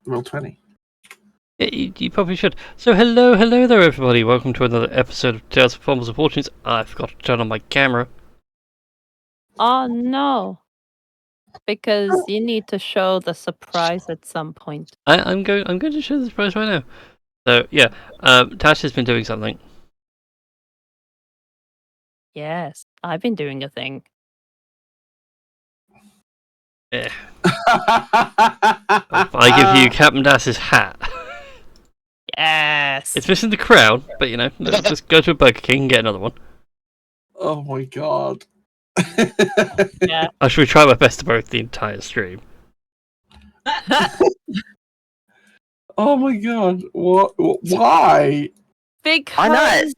Roll 20. Yeah, you probably should. So hello there everybody. Welcome to another episode of Tales of Fumbles and Fortunes. I forgot to turn on my camera. Oh no. Because you need to show the surprise at some point. I'm going to show the surprise right now. So yeah, Tash has been doing something. Yes, I've been doing a thing. Yeah. I give you Captain Dash's hat. Yes. It's missing the crown, but you know, let's just go to a Burger King and get another one. Oh my god. Yeah. I should try my best to both the entire stream. Oh my god. What? Why? Because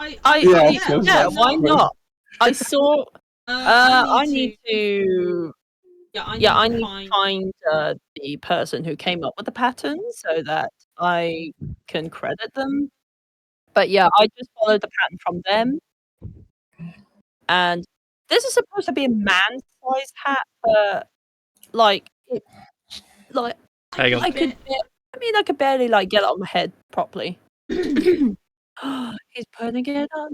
Yeah, why not? I saw I need to I need to find the person who came up with the pattern so that I can credit them. But yeah, I just followed the pattern from them. And this is supposed to be a man-sized hat, but like Hang on. I could barely like get it on my head properly. He's putting it on.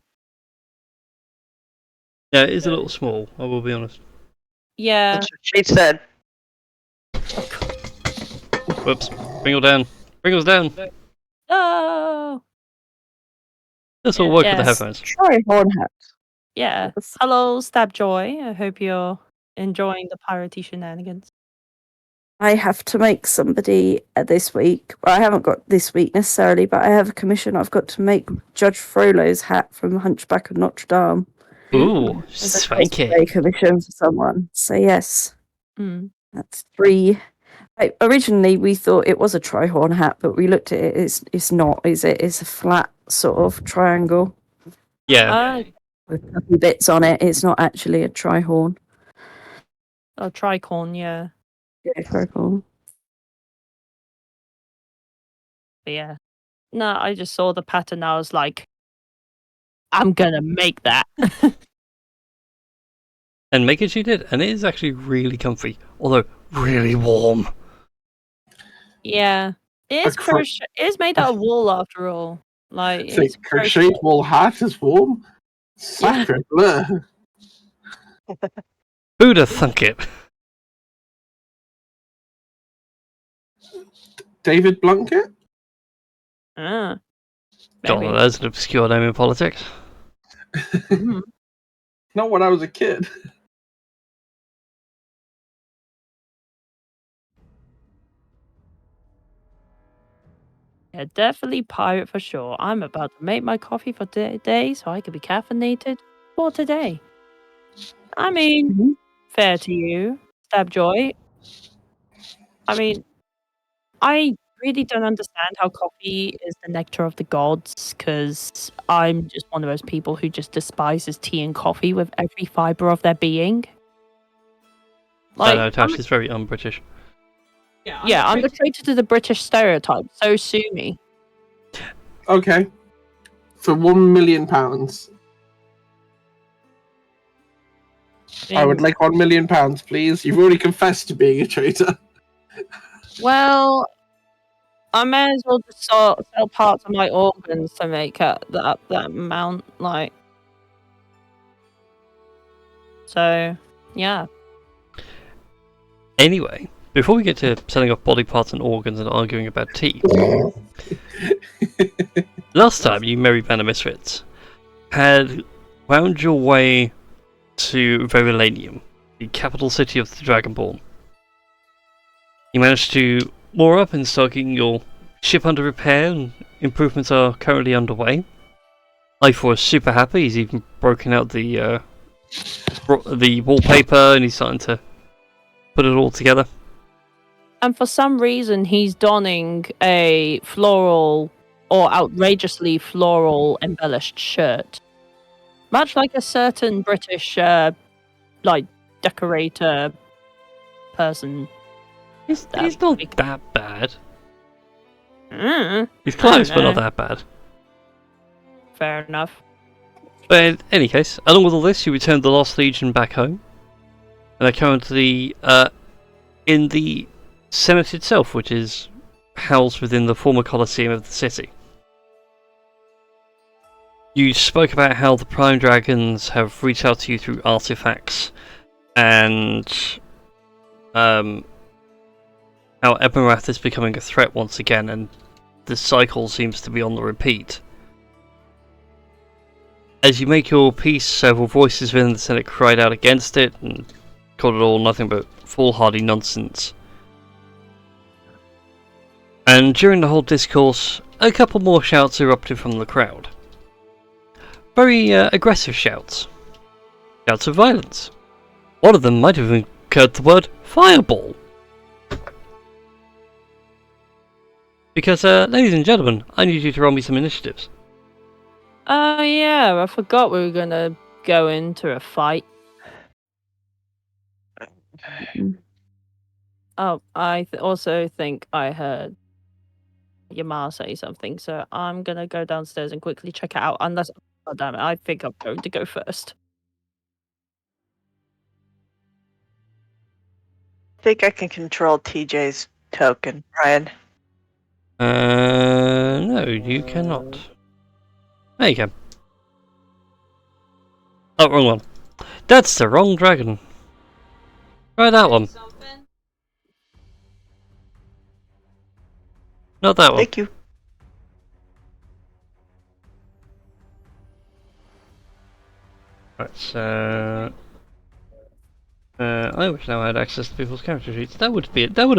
Yeah, it is a little small, I will be honest. Yeah. That's what she said. Whoops. Bring us down. Bring us down. Oh. This will work with the Yes. headphones. Try horn hat. Yeah. Hello, Stabjoy. I hope you're enjoying the piratey shenanigans. I have to make somebody this week. Well, I haven't got this week necessarily, but I have a commission. I've got to make Judge Frollo's hat from The Hunchback of Notre Dame. Ooh, As a swanky. cosplay commission for someone. So yes, that's 3. Originally, we thought it was a tri-horn hat, but we looked at it. It's not, is it? It's a flat sort of triangle Yeah. with puffy bits on it. It's not actually a tri-horn. A tricorn, yeah. Yeah, tricorn. But yeah. No, I just saw the pattern. I was like, I'm gonna make that. And make it she did, and it is actually really comfy, although really warm. Yeah. It is it is made out of wool after all. Like it's crocheted wool hat is warm? Sacre bleu. Who'd have thunk it? David Blunkett? Ah. Don't know, that's an obscure name in politics. Mhm. Not when I was a kid. Yeah, definitely pirate for sure. I'm about to make my coffee for today so I can be caffeinated for today. I mean, fair to you, Stabjoy. I mean, I really don't understand how coffee is the nectar of the gods, because I'm just one of those people who just despises tea and coffee with every fibre of their being. I know, Tash is very un-British. Yeah, I'm the traitor to the British stereotype, so sue me. Okay. For £1 million. I would like £1 million, please. You've already confessed to being a traitor. Well, I may as well just sell parts of my organs to make that amount, like. So, yeah. Anyway, before we get to selling off body parts and organs and arguing about tea, last time you merry band of misfits had wound your way to Verulanium, the capital city of the Dragonborn. You managed to moor up and start getting your ship under repair, and improvements are currently underway. Ifor is super happy. He's even broken out the wallpaper and he's starting to put it all together. And for some reason, he's donning a floral or outrageously floral embellished shirt. Much like a certain British, decorator person. He's not that bad. Mm, He's close, but not that bad. fair enough. But in any case, along with all this, you returned the Lost Legion back home. And are currently in the Senate itself, which is housed within the former Colosseum of the city. You spoke about how the Prime Dragons have reached out to you through artifacts, and how Eberrath is becoming a threat once again, and the cycle seems to be on the repeat. As you make your peace, several voices within the Senate cried out against it, and called it all nothing but foolhardy nonsense. And during the whole discourse, a couple more shouts erupted from the crowd. Very aggressive shouts. Shouts of violence. One of them might have incurred the word fireball. Because, ladies and gentlemen, I need you to roll me some initiatives. Oh, yeah, I forgot we were going to go into a fight. Oh, I also think I heard your ma say something, so I'm going to go downstairs and quickly check it out, unless... Oh, damn it, I think I'm going to go first. I think I can control TJ's token, Ryan. No, you cannot. There you go. Oh, wrong one. That's the wrong dragon. Try that one. Not that one. Thank you. Right, so... I wish now I had access to people's character sheets. That would have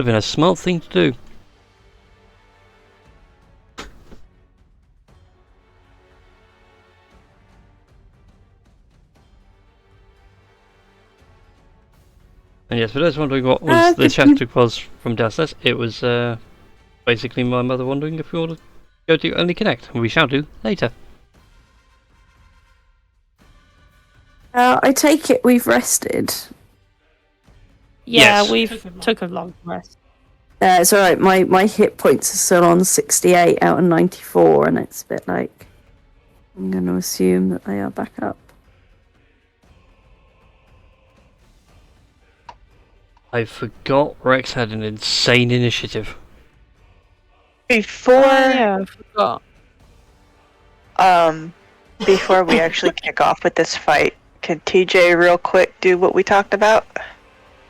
been a smart thing to do. And yes, for those wondering what was the chapter was from downstairs, it was basically my mother wondering if we ought to go to Only Connect, and we shall do later. I take it we've rested. Yeah, Yes. we've took a long rest. It's alright, my hit points are still on 68 out of 94, and it's a bit like... I'm going to assume that they are back up. I forgot Rex had an insane initiative. Before Yeah, I forgot. before we actually kick off with this fight, can TJ real quick do what we talked about?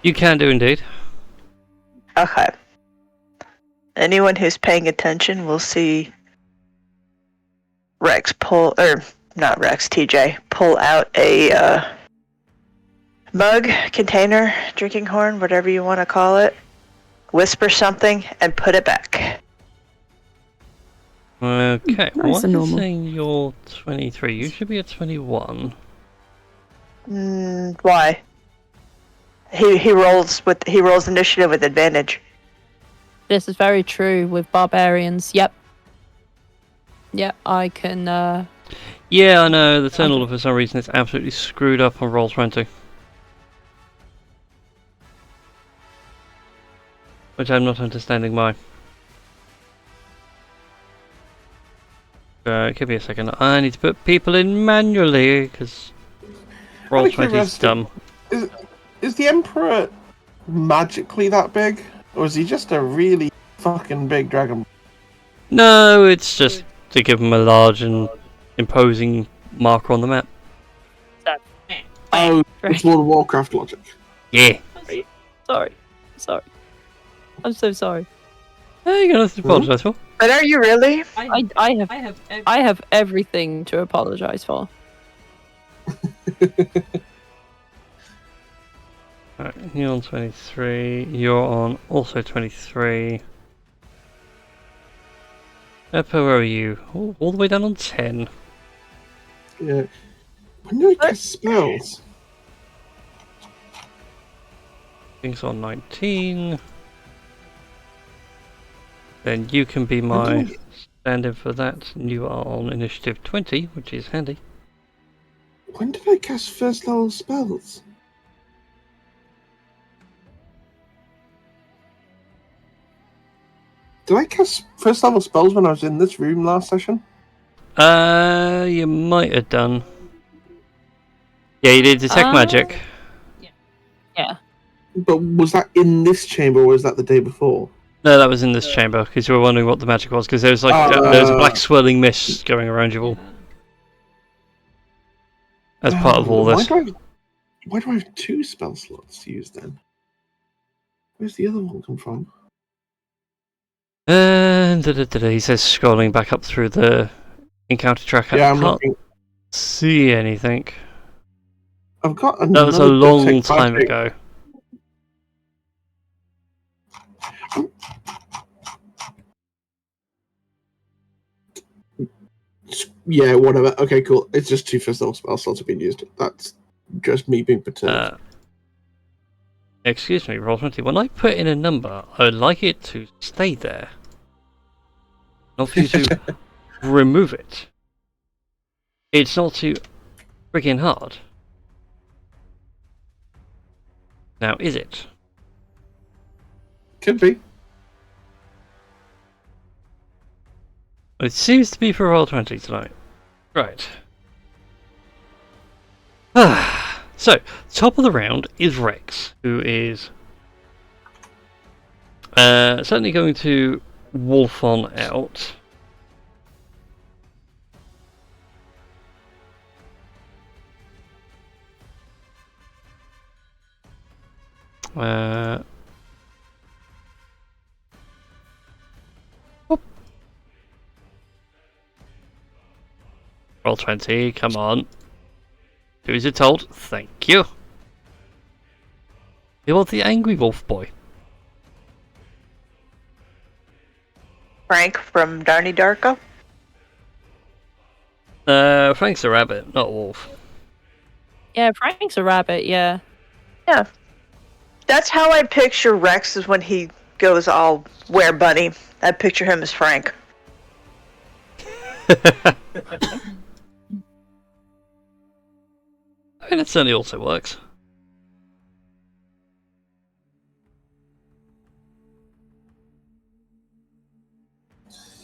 You can do indeed. Okay. Anyone who's paying attention will see Rex pull, or not Rex, TJ, pull out a mug, container, drinking horn, whatever you want to call it, whisper something, and put it back. Okay, Nice what and is normal. saying you're 23? You should be at 21. Why? He rolls initiative with advantage. This is very true with barbarians. Yep. Yep, I can, Yeah, I know, the Eternal for some reason is absolutely screwed up on Roll20. Which I'm not understanding why. Give me a second. I need to put people in manually, because Roll20 is dumb. Is the Emperor magically that big? Or is he just a really fucking big dragon? No, it's just to give him a large and imposing marker on the map. Oh, it's World of Warcraft logic. Yeah. Sorry. I'm so sorry. There you go, nothing to apologise for. But are you really? I have everything to apologize for. Alright, you're on 23, you're on also 23. Eppo, where are you? Oh, all the way down on 10. Yeah. When do I cast spells? Things on 19. Then you can be my stand-in for that. You are on initiative 20, which is handy. When did I cast first level spells? Did I cast first level spells when I was in this room last session? You might have done. Yeah, you did detect magic. Yeah. But was that in this chamber or was that the day before? No, that was in this chamber, because you were wondering what the magic was, because there was there was a black swirling mist going around you all. As part of all this. Why do I have 2 spell slots to use then? Where's the other one come from? And he says, scrolling back up through the encounter tracker. Yeah, I I'm can't looking. see anything. I've got That was a long time ago. Yeah, whatever. Okay, cool. It's just 2 first level spell slots have been used. That's just me being perturbed. Excuse me, Roll20. When I put in a number, I would like it to stay there. Not for you to remove it. It's not too friggin' hard. Now, is it? Could be. It seems to be for Roll20 tonight. Right. So, top of the round is Rex, who is certainly going to wolf on out. Roll20, come on. Do as you're told. Thank you. You want the angry wolf boy? Frank from Darnie Darko? Frank's a rabbit, not a wolf. Yeah, Frank's a rabbit, yeah. Yeah. That's how I picture Rex is when he goes all were bunny. I picture him as Frank. I mean, it certainly also works.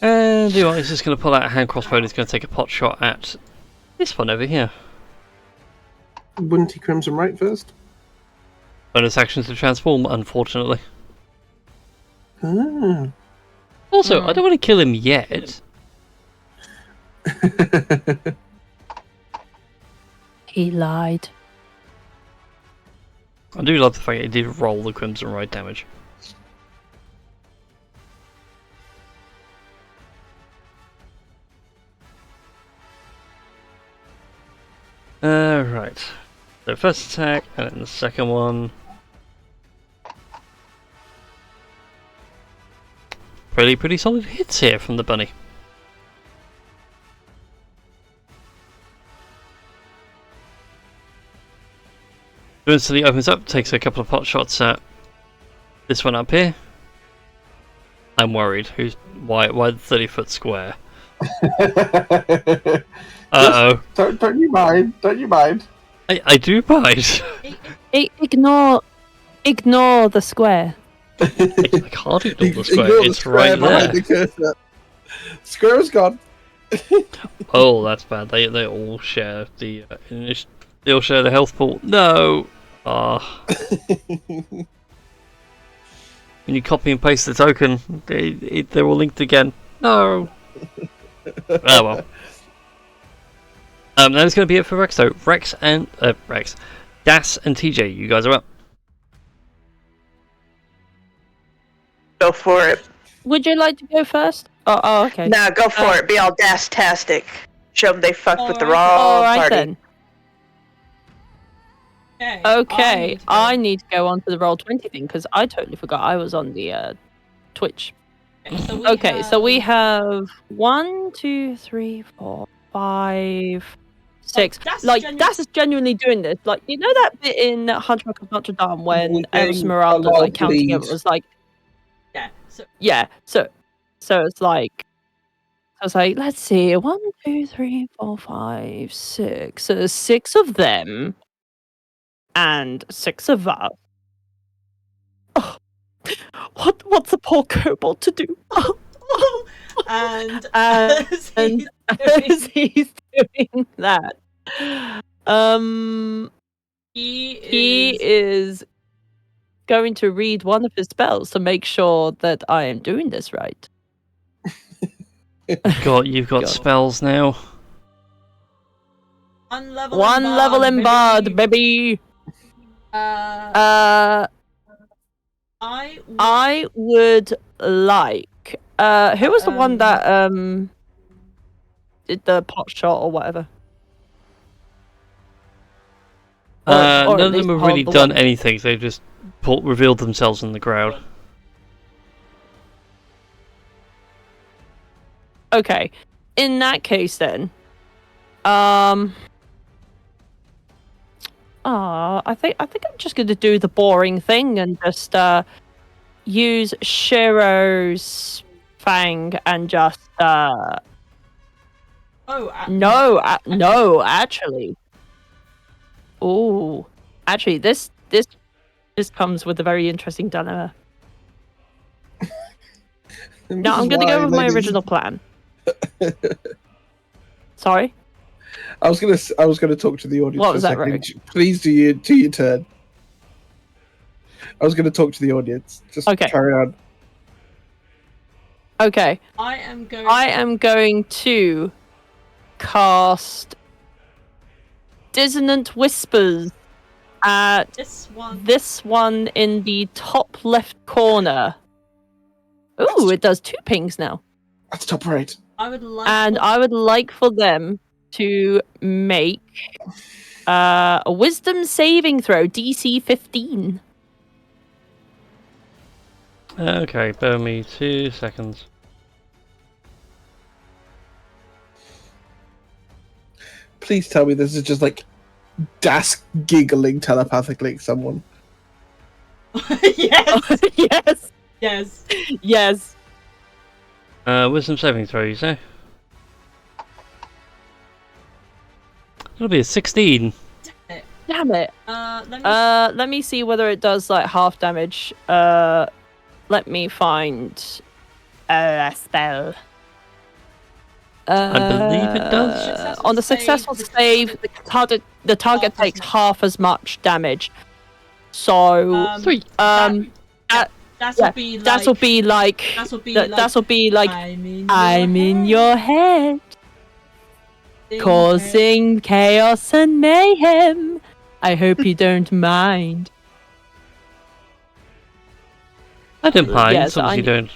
And you know, he's just going to pull out a hand crossbow and he's going to take a pot shot at this one over here. Wouldn't he Crimson right first? Bonus actions to transform, unfortunately. Ah. Also, I don't want to kill him yet. He lied. I do love the fact he did roll the Crimson Ride damage. Right. So first attack, and then the second one. Pretty solid hits here from the bunny. So instantly opens up, takes a couple of pot shots at this one up here. I'm worried. Why the 30-foot square? Uh-oh. Don't you mind? Don't you mind? I do mind. Ignore the square. I can't ignore the square. Ignore the It's square right behind there. the cursor. Square is gone. Oh, that's bad. They all share the they all share the health pool. No. Ah. When you copy and paste the token, they're all linked again. No. Oh well. That's going to be it for Rex though. Rex, Das and TJ, you guys are up. Go for it. Would you like to go first? Oh okay. Nah, go for it. Be all dastastic. Show them they fucked with the wrong Alright party. then. Okay, I need to go on to the Roll20 thing because I totally forgot I was on the Twitch. Okay, so we have 1, 2, 3, 4, 5, 6. Das is genuinely doing this. Like, you know that bit in Hunchback of Notre Dame when Esmeralda like counting it was like, so it's like, I was like, let's see, 1, 2, 3, 4, 5, 6. So there's 6 of them. And 6 of us. Oh, what's a poor kobold to do? And as he's doing that, he is going to read one of his spells to make sure that I am doing this right. You've got God. spells now. One level in bard, baby. I I would like. Who was the one that did the pot shot or whatever? Or None at of least them have half really the done one. anything. They've just revealed themselves in the crowd. Okay, in that case then, I think I'm just going to do the boring thing and just use Shiro's fang and just no, actually. Oh, actually, this comes with a very interesting dilemma. No, I'm going to go with my original plan. Sorry? I was gonna talk to the audience What for a was that, second. Rogue? Please do your turn. I was gonna talk to the audience. Just Okay. carry on. Okay. I am going to cast Dissonant Whispers at this one in the top left corner. Ooh, it does 2 pings now. That's top right. I would like for them to make a Wisdom saving throw, DC 15. Okay, bear me 2 seconds. Please tell me this is just like Dask giggling telepathically at someone. Yes. Yes. Yes. Yes. Wisdom saving throw, you say? It'll be a 16. Damn it. Let me see whether it does like half damage. Let me find a spell. I believe it does. On the successful save, the target takes half as much damage. So, Sweet. that'll be like I'm in your head, causing chaos and mayhem. I hope you don't mind. I don't mind, Yes, as long as you don't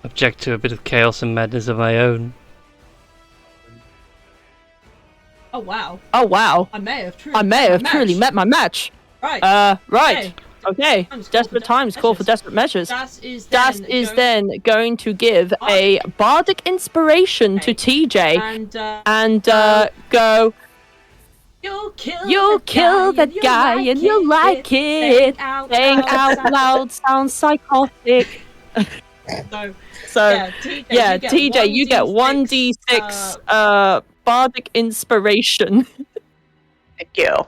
object to a bit of chaos and madness of my own. Oh wow. I may have truly met my match. Right. Right. Okay. Desperate times call for desperate measures. Das is then going to give a bardic inspiration to TJ and go. You'll kill that guy and you'll like it. Saying out loud sounds psychotic. So TJ, you get 1d6 bardic inspiration. Thank you.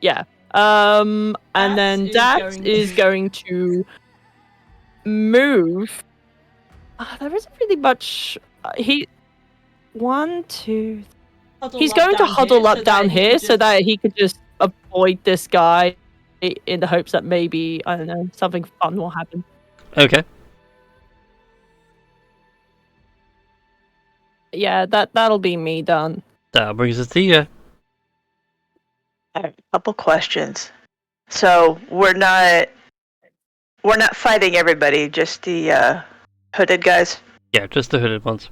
Yeah. And then Das is going to move. There isn't really much. He's going to huddle up down here so that he could just avoid this guy in the hopes that maybe, I don't know, something fun will happen. Okay. Yeah, that'll be me done. That brings us to you. I have a couple questions. So we're not fighting everybody, just the hooded guys? Yeah, just the hooded ones.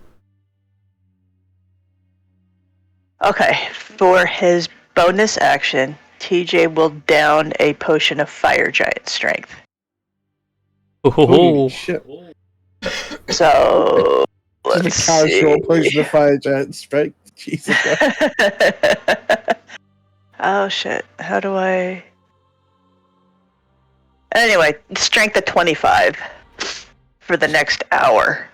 Okay, for his bonus action, TJ will down a potion of fire giant strength. Oh, shit. So Just a casual potion of fire giant strength. Jesus Christ. Oh shit, how do I... Anyway, strength of 25 for the next hour.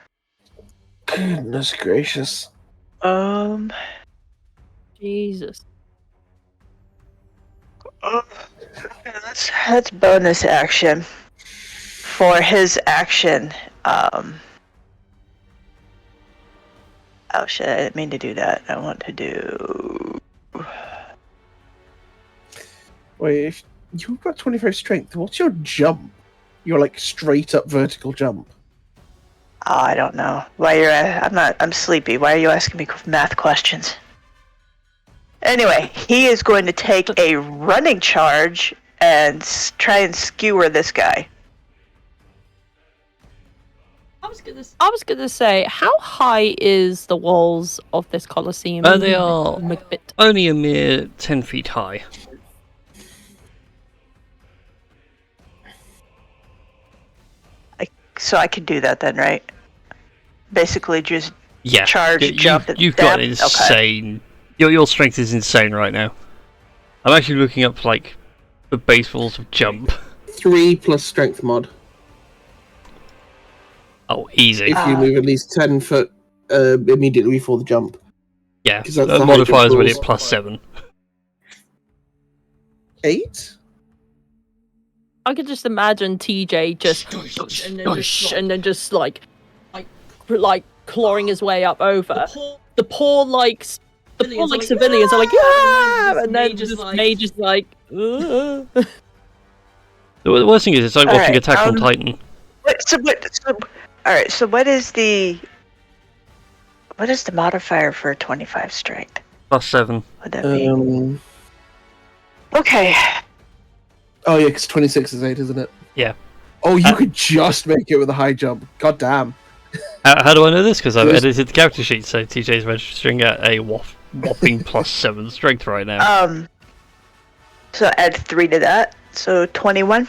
Goodness gracious. Jesus. That's bonus action. For his action, oh shit, I didn't mean to do that. I want to do... Wait, if you've got 25 strength, what's your jump? Your like straight up vertical jump. Oh, I don't know. I'm sleepy. Why are you asking me math questions? Anyway, he is going to take a running charge and try and skewer this guy. I was gonna say, how high is the walls of this Colosseum? They are only a mere 10 feet high. So I can do that then, right? Basically, just charge, jump. You've got insane. Okay. Your strength is insane right now. I'm actually looking up like the base rules of jump. 3 plus strength mod. Oh, easy. If you move at least 10 foot immediately before the jump. Yeah, the modifier is already at +7. 8? I could just imagine TJ just and then just like clawing his way up over. The poor civilians are like, yeah, and then Mage is like. The worst thing is, it's like watching Attack on Titan. Alright, so what is the modifier for 25 strength? +7. Would that be? Okay. Oh yeah, because 26 is 8, isn't it? Yeah. Oh, you could just make it with a high jump. God damn. How do I know this? Because I've edited the character sheet, so TJ's registering at a whopping +7 strength right now. So add 3 to that, so 21.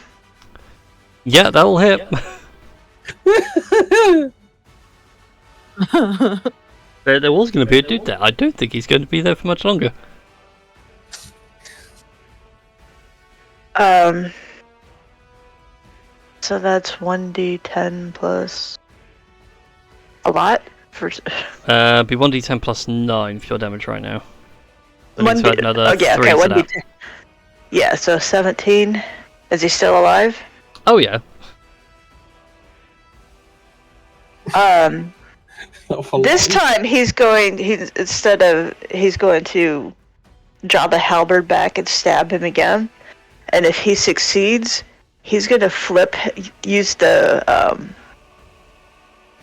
Yeah, that'll hit. There was going to be a dude there. I don't think he's going to be there for much longer. So that's 1d10 plus a lot for. Be 1d10 plus 9 for your damage right now. Another 3 okay, to 1d10. that. Yeah, so 17. Is he still alive? Oh yeah. This time he's going to draw the halberd back and stab him again. And if he succeeds, he's going to use the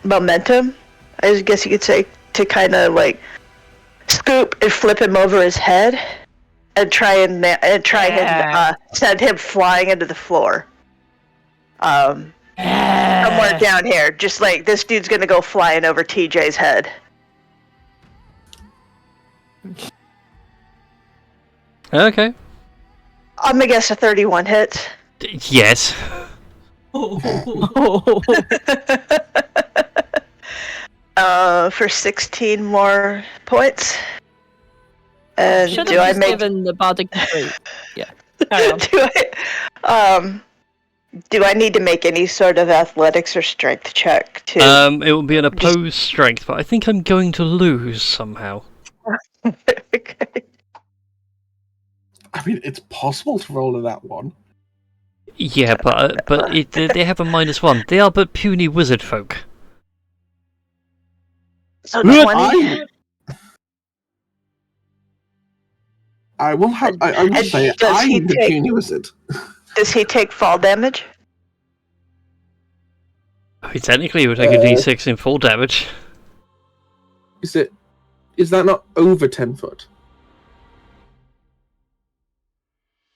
momentum, I guess you could say, to kind of like scoop and flip him over his head and try and send him flying into the floor. Somewhere down here, just like this dude's going to go flying over TJ's head. Okay. I'm gonna guess a 31 hits. Yes. For 16 more points. And should have given the bardic trait. Yeah. Do I need to make any sort of athletics or strength check too? It will be an opposed strength, but I think I'm going to lose somehow. Okay. I mean, it's possible to roll in that one. Yeah, but they have a -1. They are but puny wizard folk. So 20. I will have. I will say I'm the puny wizard. Does he take fall damage? I mean, technically, it would take a d6 in full damage. Is that not over 10 foot?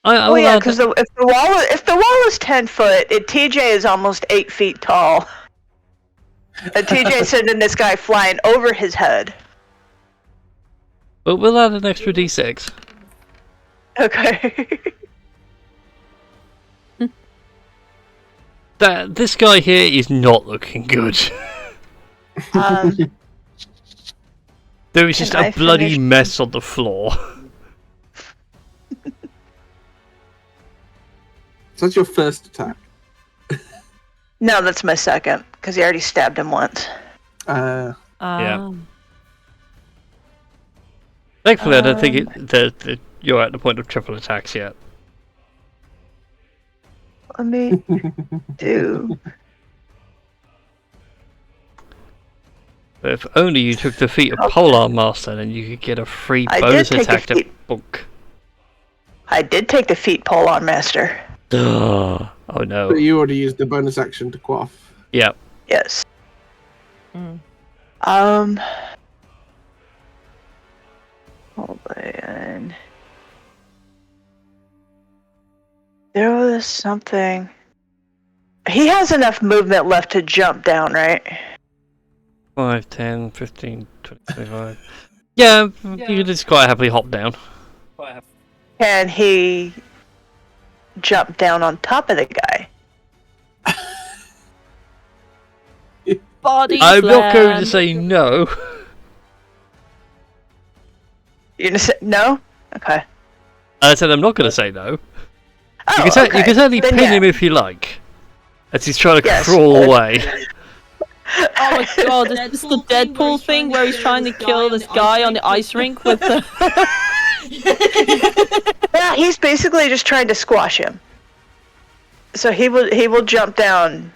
Yeah, because if the wall is 10 foot, TJ is almost 8 feet tall, and TJ's sending this guy flying over his head. But we'll add an extra d6. Okay. This guy here is not looking good. There is just a bloody mess on the floor. So that's your first attack? No, that's my second, because he already stabbed him once. Yeah. Thankfully, I don't think that you're at the point of triple attacks yet. Let me do. But if only you took the feat of Polar Master, then you could get a free bonus attack to book. I did take the feet pole on Master. Oh no. But you already used the bonus action to quaff. Yeah. Yes. Mm. Hold on. There was something. He has enough movement left to jump down, right? 5, 10, 15, 20, 25. Yeah, you can just quite happily hop down. Can he jump down on top of the guy? Body I'm not going slam. to say no. You're gonna say no? Okay. I said I'm not going to say no. Oh, You can, okay. you can certainly Then pin yeah. him if you like. As he's trying to Yes. crawl away. Oh my god, is this the Deadpool thing where he's trying to kill this guy on the ice rink with the... Yeah, he's basically just trying to squash him. So he will jump down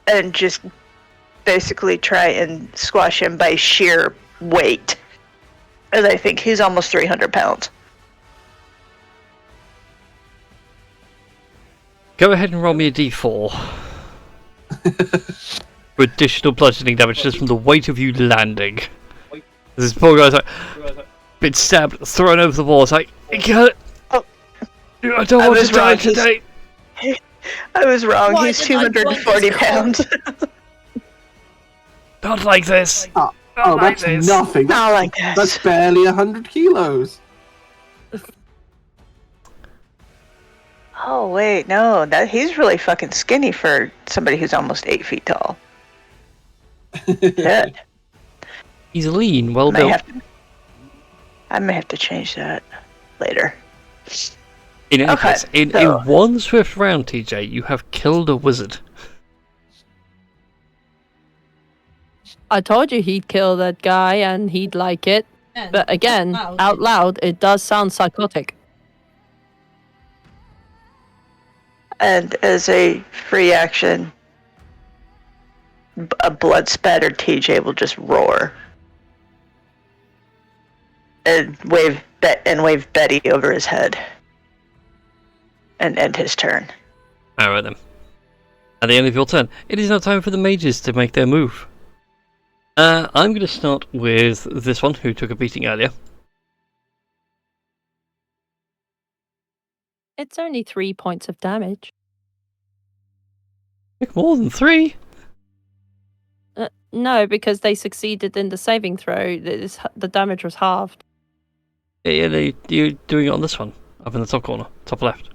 and just basically try and squash him by sheer weight. And I think he's almost 300 pounds. Go ahead and roll me a d4. For additional bludgeoning damage just from the weight of you landing. This poor guy's like, been stabbed, thrown over the wall. It's like, I don't want to die today. I was wrong. Why He's did I 240 want this pounds. Not like this. Oh, Not like that's this. nothing. Not like this. That's barely 100 kilos. Oh wait, no, he's really fucking skinny for somebody who's almost 8 feet tall. Shit. He's lean, well built. I may have to change that later. In any Okay, case, in so- one swift round, TJ, you have killed a wizard. I told you he'd kill that guy and he'd like it. But again, out loud, it does sound psychotic. And as a free action, a blood spattered TJ will just roar and wave Betty over his head and end his turn. Alright then. At the end of your turn, it is now time for the mages to make their move. I'm going to start with this one who took a beating earlier. It's only 3 points of damage. More than 3? No, because they succeeded in the saving throw. The damage was halved. Yeah, you're doing it on this one, up in the top corner, top left.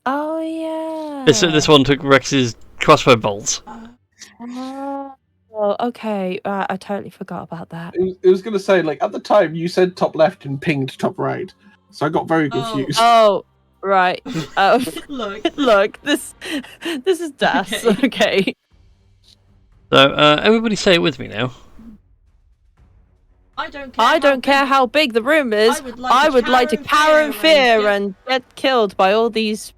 Oh, yeah. This one took Rex's crossbow bolts. Oh, okay. I totally forgot about that. It was going to say, like, at the time you said top left and pinged top right. So I got very confused. Oh, right. Oh, Look. this is Das. Okay. So, everybody say it with me now. I don't care how big the room is. I would like to cower in fear and get killed by all these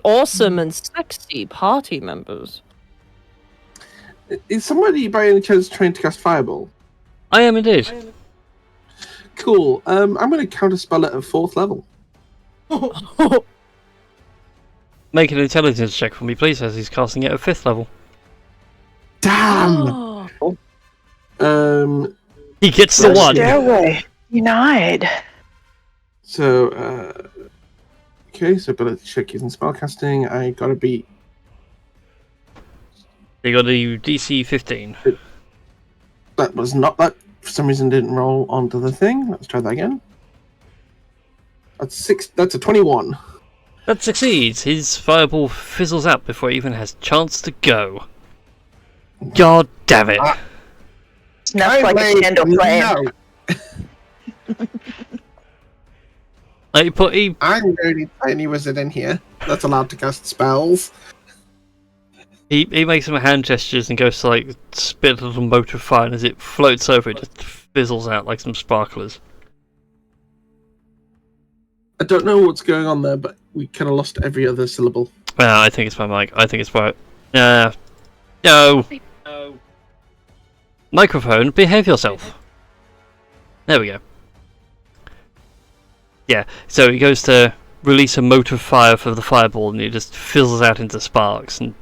awesome and sexy party members. Is somebody by any chance trying to cast Fireball? I am indeed. Cool. I'm going to counterspell it at 4th level. Make an intelligence check for me, please, as he's casting it at 5th level. Damn! He gets the one! Stairway denied. So, okay, so ability check using spellcasting. I got to beat. You got a DC 15. That was not that. For some reason, didn't roll onto the thing. Let's try that again. That's 6. That's a 21. That succeeds. His fireball fizzles out before it even has chance to go. God damn it! Snuffed like a candle flame. No, I'm the only tiny wizard in here that's allowed to cast spells. He makes some hand gestures and goes to like spit a little mote of fire, and as it floats over, it just fizzles out like some sparklers. I don't know what's going on there, but we kind of lost every other syllable. I think it's my mic. I think it's my... No. Microphone, behave yourself. There we go. Yeah, so he goes to release a mote of fire for the fireball, and it just fizzles out into sparks and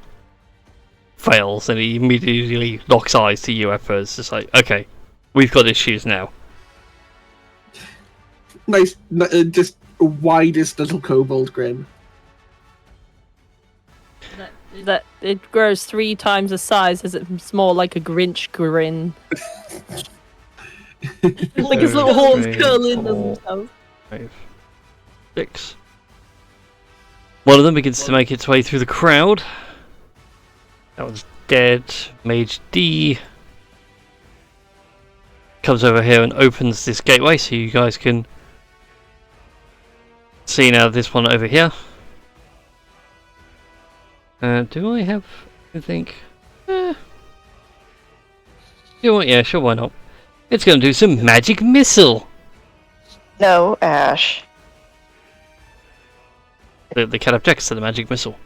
fails, and he immediately locks eyes to you, Eppa. It's just like, okay, we've got issues now. Nice, just widest little kobold grin. That it grows 3 times the size as it's more like a Grinch grin. Like his little horns curl in themselves. 5, 6. One of them begins to make its way through the crowd. That one's dead. Mage D comes over here and opens this gateway so you guys can see now this one over here. Do I have anything? You know what? Yeah, sure, why not? It's going to do some magic missile. No, Ash. The cat objects to the magic missile.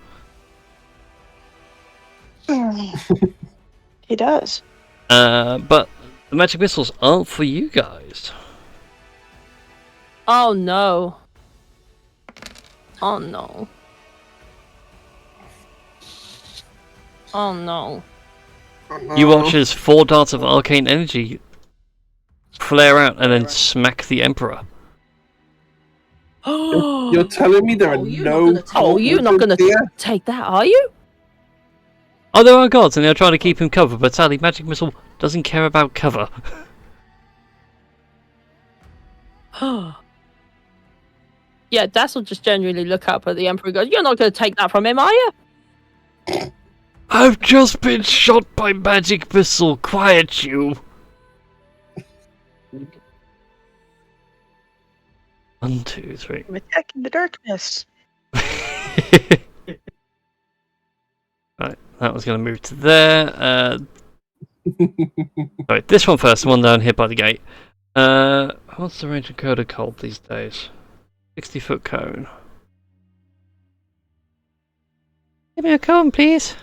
He does. But the magic missiles aren't for you guys. Oh no. Oh no. Oh no. You watch as 4 darts of arcane energy flare out and then smack the Emperor. You're telling me there are no... Oh, you're not gonna take that, are you? Oh, there are guards and they're trying to keep him covered, but sadly magic missile doesn't care about cover. Yeah, Das will just genuinely look up at the Emperor and go, you're not gonna take that from him, are you? I've just been shot by magic missile. Quiet you. 1, 2, 3. I'm attacking the darkness. Right, that was going to move to there. Right, this one first, the one down here by the gate. What's the range of Coda Cold these days? 60-foot cone. Give me a cone, please.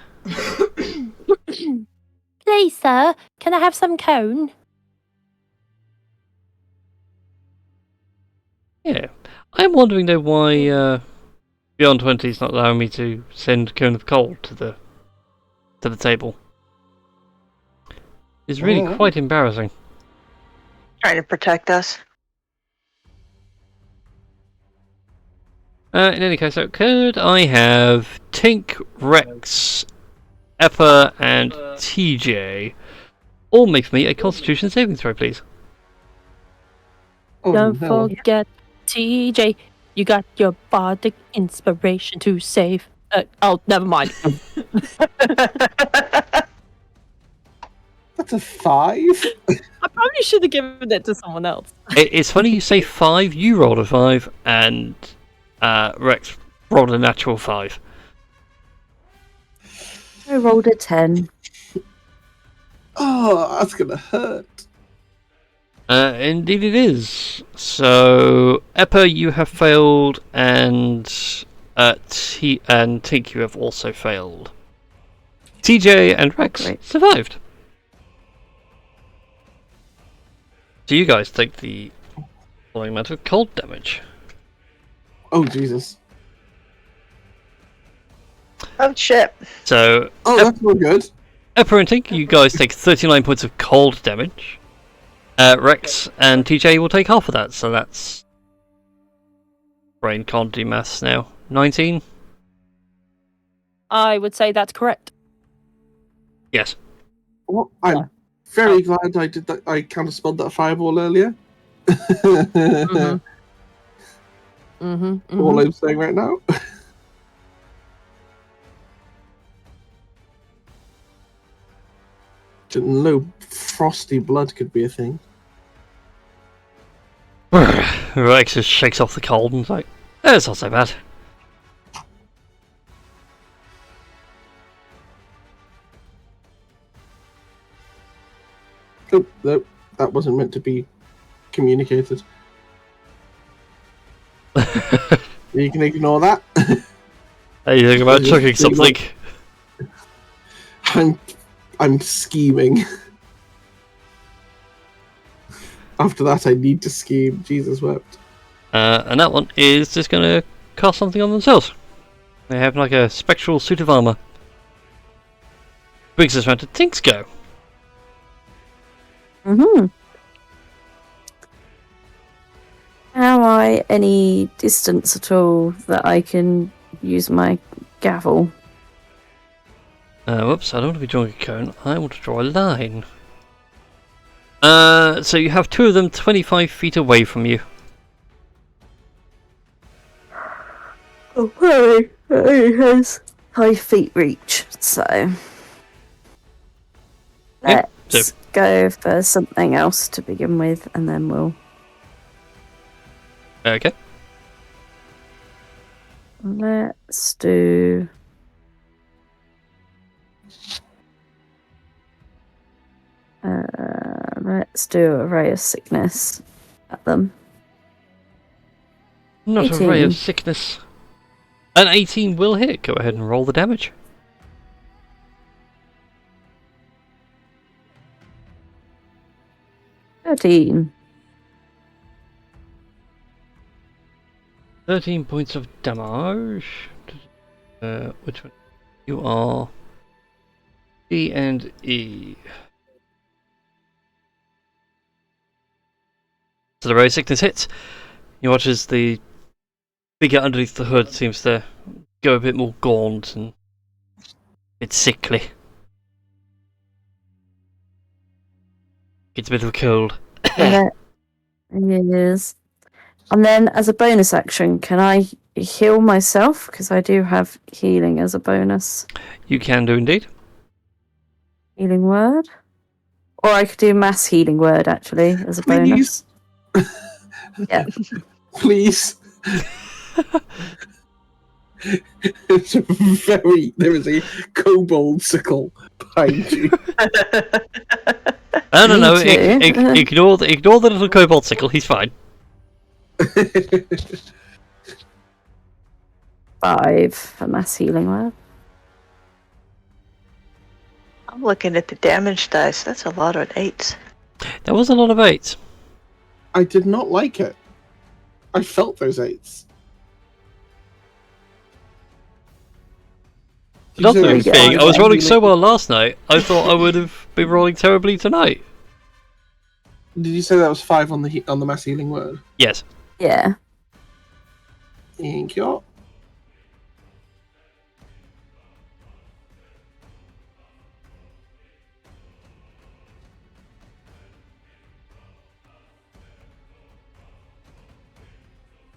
Please, sir, can I have some cone? Yeah. I'm wondering though why Beyond 20 is not allowing me to send Cone of Cold to the table. It's really quite embarrassing. Trying to protect us. In any case, so could I have Tink, Rex, Eppa, and TJ all make for me a Constitution saving throw, please? Oh, Don't no. forget, TJ, you got your bardic inspiration to save. Oh, never mind. That's a 5? I probably should have given it to someone else. It's funny you say 5, you rolled a 5, and Rex rolled a natural 5. I rolled a 10. Oh, that's gonna hurt. Indeed it is. So, Eppa, you have failed, and Tink, you have also failed. TJ and Rex survived. So you guys take the following amount of cold damage. Oh, Jesus. Oh, shit. So, Oh, that's not good. Eppa and Tink, you guys take 39 points of cold damage. Rex and TJ will take half of that, so that's... Brain can't do maths now. 19? I would say that's correct. Yes. Well, I'm very glad I did that. I counterspelled that fireball earlier. All I'm saying right now. Didn't know frosty blood could be a thing. Rex just shakes off the cold and is like, it's not so bad. Oh, no, that wasn't meant to be communicated. You can ignore that. How you think about chucking something? I'm scheming. After that, I need to scheme. Jesus wept. And that one is just going to cast something on themselves. They have like a spectral suit of armor. Brings us round to Tink's go. Am I any distance at all that I can use my gavel? Whoops, I don't want to be drawing a cone. I want to draw a line. So you have two of them 25 feet away from you. Okay, it has 5 feet reach, so Yep, let's go for something else to begin with, and then we'll. Okay. Let's do. Let's do a ray of sickness at them. Not 18. a ray of sickness. An 18 will hit. Go ahead and roll the damage. $13. 13 points of damage. Which one? You are D and E. So the ray of sickness hits. You watch as the figure underneath the hood seems to go a bit more gaunt and a bit sickly. Gets a bit of a cold. Yes. And then, as a bonus action, can I heal myself? Because I do have healing as a bonus. You can do indeed. Healing word? Or I could do mass healing word, actually, as a bonus. Yeah. Please. There is a kobold sickle behind you. I don't Me know. too. Ignore the little kobold sickle. He's fine. 5 for mass healing word. I'm looking at the damage dice. That's a lot of 8s. That was a lot of 8s. I did not like it. I felt those 8s. Not You said it the was thing. five I was on rolling the so link. well last night. I thought I would have been rolling terribly tonight. Did you say that was 5 on the mass healing word? Yes. Yeah. Thank you.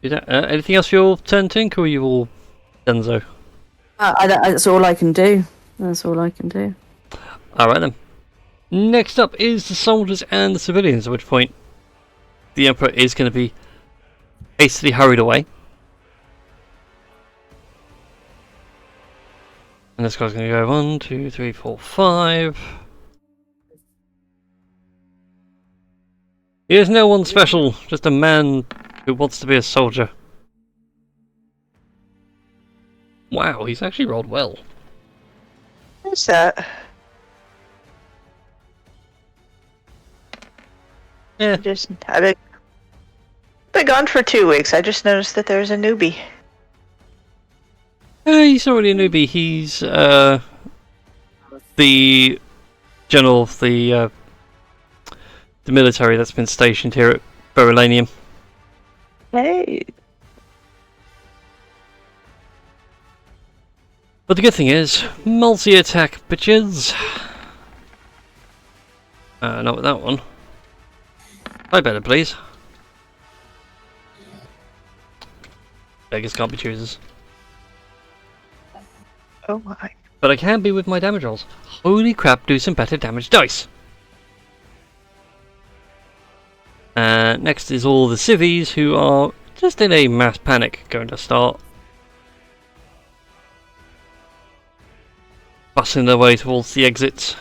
Anything else for your turn, Tink, or are you all done so? That's all I can do. That's all I can do. Alright then. Next up is the soldiers and the civilians, at which point the Emperor is going to be hastily hurried away. And this guy's going to go 1, 2, 3, 4, 5. He is no one special, just a man who wants to be a soldier. Wow, he's actually rolled well. What's that? Yeah. I've been gone for 2 weeks. I just noticed that there's a newbie. He's not really a newbie. He's the general of the military that's been stationed here at Berylanium. Hey. But the good thing is, multi-attack, bitches. Not with that one. I better, please. Beggars can't be choosers. Oh my. But I can be with my damage rolls. Holy crap, do some better damage dice. Next is all the civvies who are just in a mass panic going to start busting their way towards the exits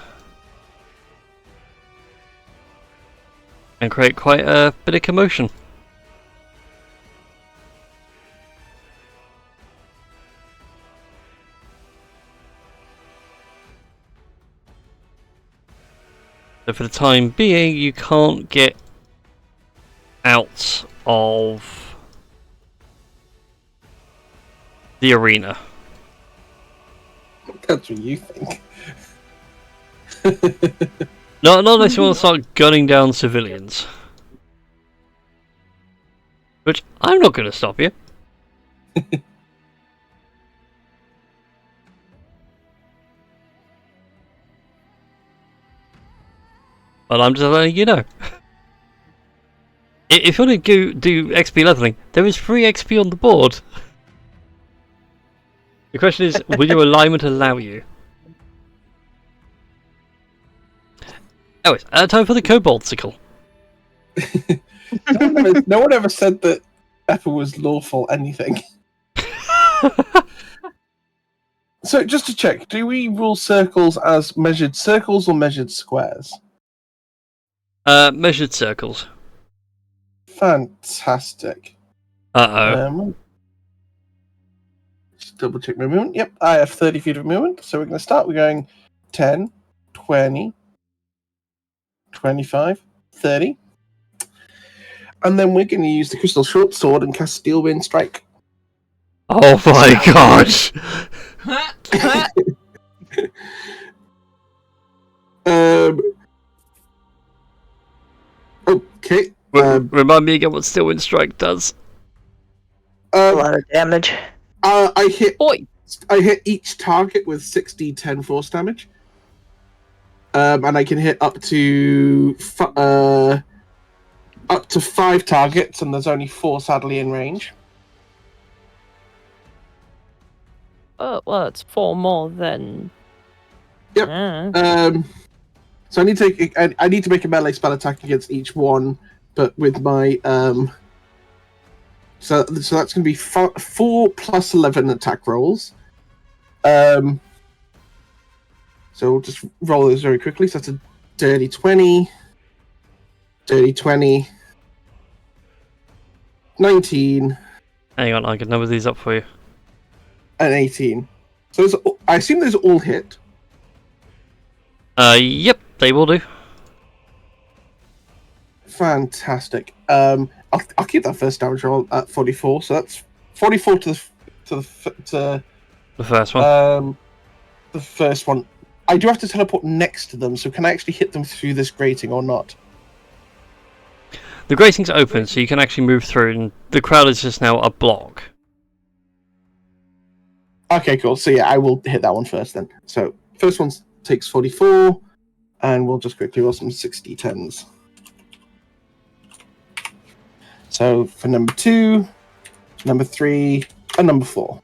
and create quite a bit of commotion. So for the time being, you can't get out of the arena. That's what you think. Not unless you want to start gunning down civilians. Which, I'm not going to stop you. But I'm just letting you know. If you want to do XP leveling, there is free XP on the board. The question is, will your alignment allow you? Anyways, time for the Koboldsicle. No one ever said that Pepper was lawful anything. So, just to check, do we rule circles as measured circles or measured squares? Measured circles. Fantastic. Uh-oh. Just double check my movement. Yep, I have 30 feet of movement. So we're going to start. We're going 10, 20, 25, 30. And then we're going to use the Crystal Short Sword and cast Steel Wind Strike. Oh my gosh! Okay. Remind me again what Steel Wind Strike does. A lot of damage. I hit Oi. I hit each target with 6d10 force damage. And I can hit up to 5 targets, and there's only 4 sadly in range. Oh, well, it's 4 more than. Yep. Ah. So I need to make a melee spell attack against each one, but with my So that's going to be 4 plus 11 attack rolls. So we'll just roll those very quickly. So that's a dirty 20, 19. Hang on, I can number these up for you. And 18. So I assume those all hit. Yep, they will do. Fantastic. I'll keep that first damage roll at 44. So that's 44 to the first one. The first one. I do have to teleport next to them, so can I actually hit them through this grating or not? The grating's open, so you can actually move through, and the crowd is just now a block. Okay, cool. So yeah, I will hit that one first then. So first one takes 44, and we'll just quickly roll some 60-10s. So for number 2, number 3, and number 4.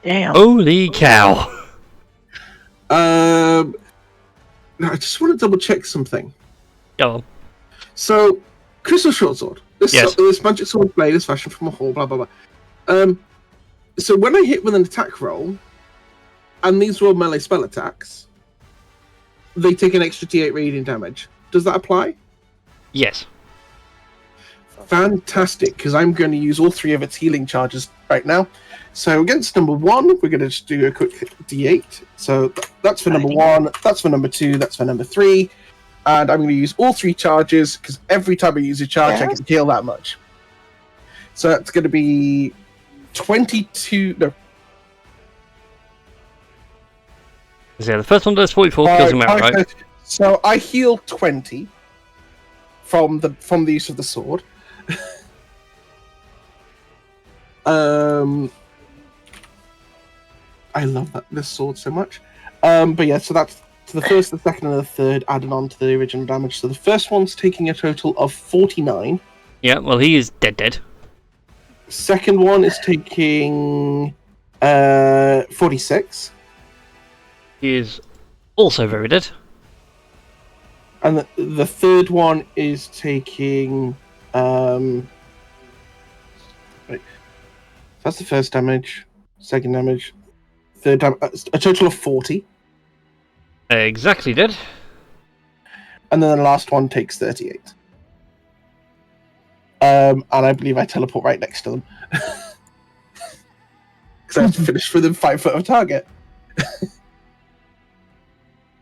Damn. Holy cow! I just want to double check something. Go on. So, Crystal Short Sword. This magic sword blade is fashioned from a hole, blah, blah, blah. So when I hit with an attack roll, and these roll melee spell attacks, they take an extra d8 radiant damage. Does that apply? Yes. Fantastic, because I'm going to use all 3 of its healing charges right now. So against number 1, we're going to just do a quick d8. So that's for number 1, that's for number 2, that's for number 3. And I'm going to use all 3 charges, because every time I use a charge, I can heal that much. So that's going to be 22... No. Yeah, the first one does 44, kills him out, right? So I heal 20 from the use of the sword. I love this sword so much. But yeah, so that's the first, the second, and the third added on to the original damage. So the first one's taking a total of 49. Yeah, well, he is dead. Second one is taking 46. He is also very dead. And the third one is taking... Right. That's the first damage, second damage, third damage, a total of 40. Exactly dead. And then the last one takes 38. And I believe I teleport right next to them. Because I have to finish within 5 foot of target.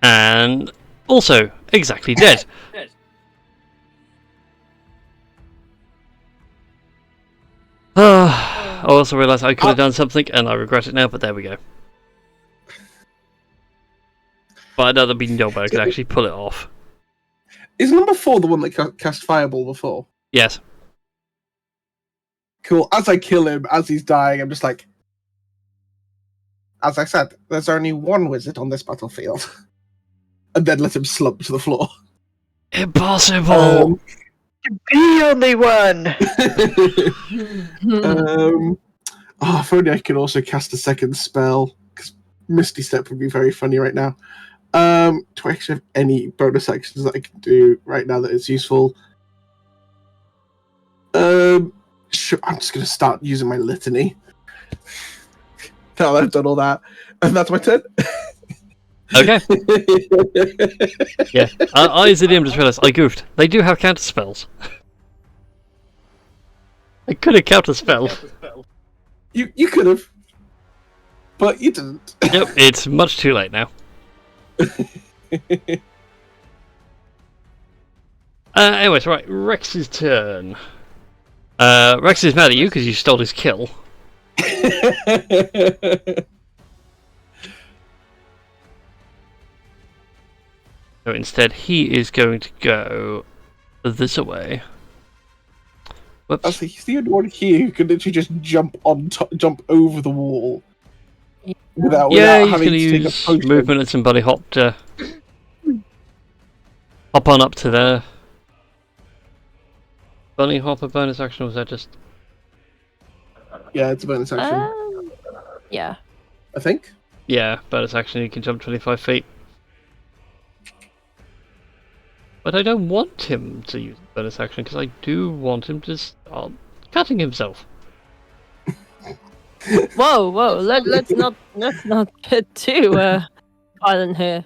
And also exactly dead. I also realised I could have done something, and I regret it now, but there we go. But I know that being Nobel could actually pull it off. Is number 4 the one that cast Fireball before? Yes. Cool. As I kill him, as he's dying, I'm just like... As I said, there's only one wizard on this battlefield. And then let him slump to the floor. Impossible! The only one! If only I could also cast a second spell, because Misty Step would be very funny right now. Do I actually have any bonus actions that I can do right now that is useful? Sure, I'm just going to start using my litany. Now that I've done all that, and that's my turn. Okay. Yeah. I as a DM just realised I goofed. They do have counter spells. I could have counter spell. You could have, but you didn't. Yep, it's much too late now. Anyways, right, Rex's turn. Rex is mad at you because you stole his kill. So instead, he is going to go this way. Whoops. Actually, he's the only one here who can literally just jump over the wall. Without he's having going to to take a use potion. movement and some buddy hop to hop on up to there. Bunny hop a bonus action, or was that just... Yeah, it's a bonus action. Yeah. I think. Yeah, bonus action, you can jump 25 feet. But I don't want him to use bonus action, because I do want him to start cutting himself. Whoa, let's not get too violent here.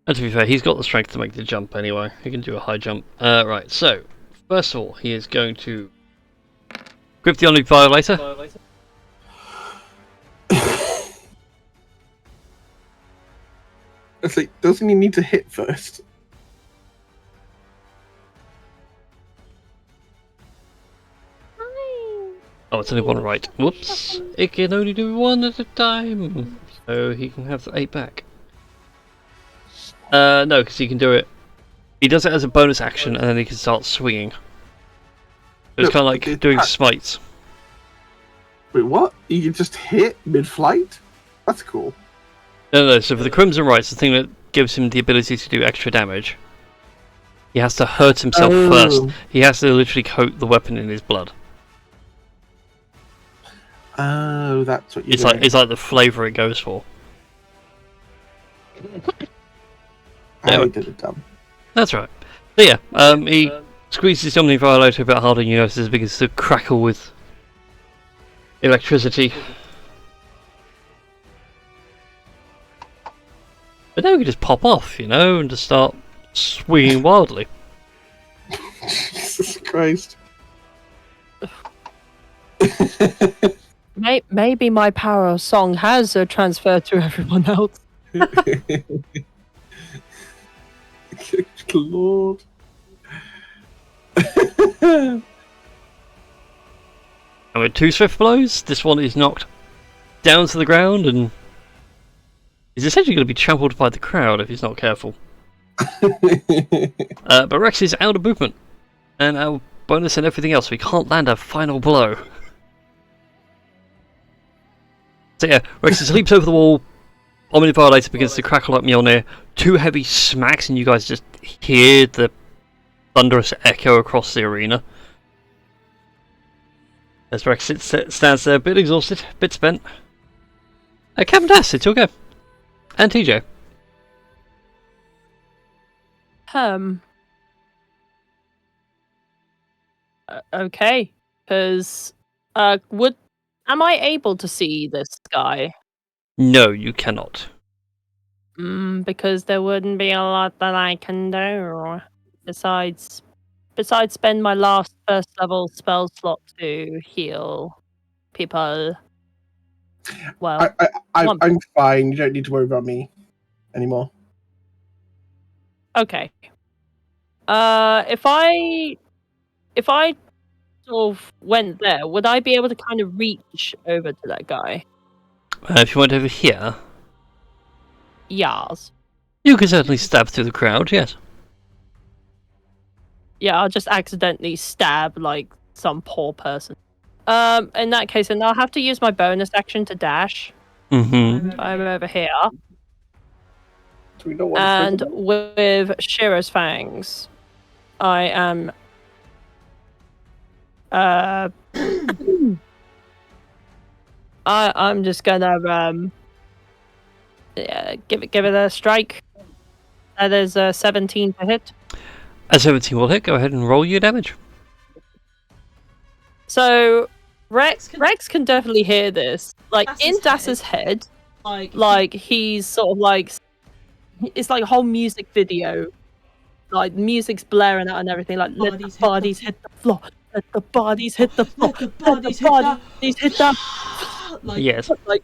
And to be fair, he's got the strength to make the jump anyway. He can do a high jump. Right, so, first of all, he is going to grip the only violator. It's like, doesn't he need to hit first? Oh, it's only one right. Whoops. It can only do one at a time. So he can have the 8 back. No, because he can do it. He does it as a bonus action and then he can start swinging. So it's kind of like doing smites. Wait, what? You can just hit mid-flight? That's cool. No, so for the Crimson Rights, the thing that gives him the ability to do extra damage, he has to hurt himself first. He has to literally coat the weapon in his blood. Oh, that's what you're doing. It's like the flavour it goes for. I did it dumb. That's right. So yeah, he squeezes the Omni Violator a bit harder and you notice as big as the crackle with electricity. But now we can just pop off, you know, and just start swinging wildly. Jesus Christ. Maybe my power of song has transferred to everyone else. Good Lord. And with 2 swift blows, this one is knocked down to the ground and is essentially going to be trampled by the crowd if he's not careful. But Rex is out of movement, and our bonus and everything else, we can't land a final blow. So yeah, Rex leaps over the wall, Omni Violator begins to crackle like Mjolnir, 2 heavy smacks and you guys just hear the thunderous echo across the arena. As Rex stands there, a bit exhausted, a bit spent. Captain Das, it's your go. And TJ. Okay, because am I able to see this guy? No, you cannot. Because there wouldn't be a lot that I can do besides spend my last first level spell slot to heal people. Well, I'm fine. You don't need to worry about me anymore. okay. If I if I sort of went there, would I be able to kind of reach over to that guy? If you went over here, Yas. you could certainly stab through the crowd, yes. Yeah, I'll just accidentally stab like some poor person. In that case, then I'll have to use my bonus action to dash. Mm-hmm. I'm over here. Do we know what And with Shiro's fangs, I am. I'm just gonna give it a strike. That is 17 to hit. A 17 will hit. Go ahead and roll your damage. So Rex can definitely hear this. Like in Das's head, like he's sort of like it's like a whole music video. Like music's blaring out and everything. Like let the bodies hit the floor. Let the bodies hit the floor. Let the bodies hit the. Yes. Like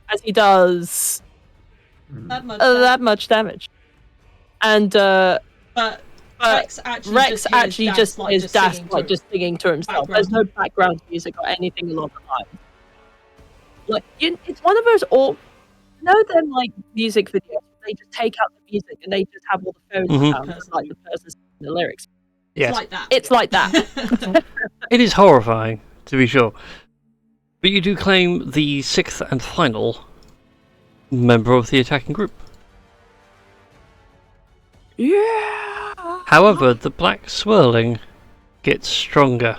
as he does that much damage, and but Rex actually just is Das like just singing to himself. There's no background music or anything along the line. Like it's one of those all. You know them like music videos. They just take out the music and they just have all the phone sounds like the person singing the lyrics. Yes. It's like that. It's like that. It is horrifying, to be sure. But you do claim the 6th and final member of the attacking group. Yeah. However, the black swirling gets stronger.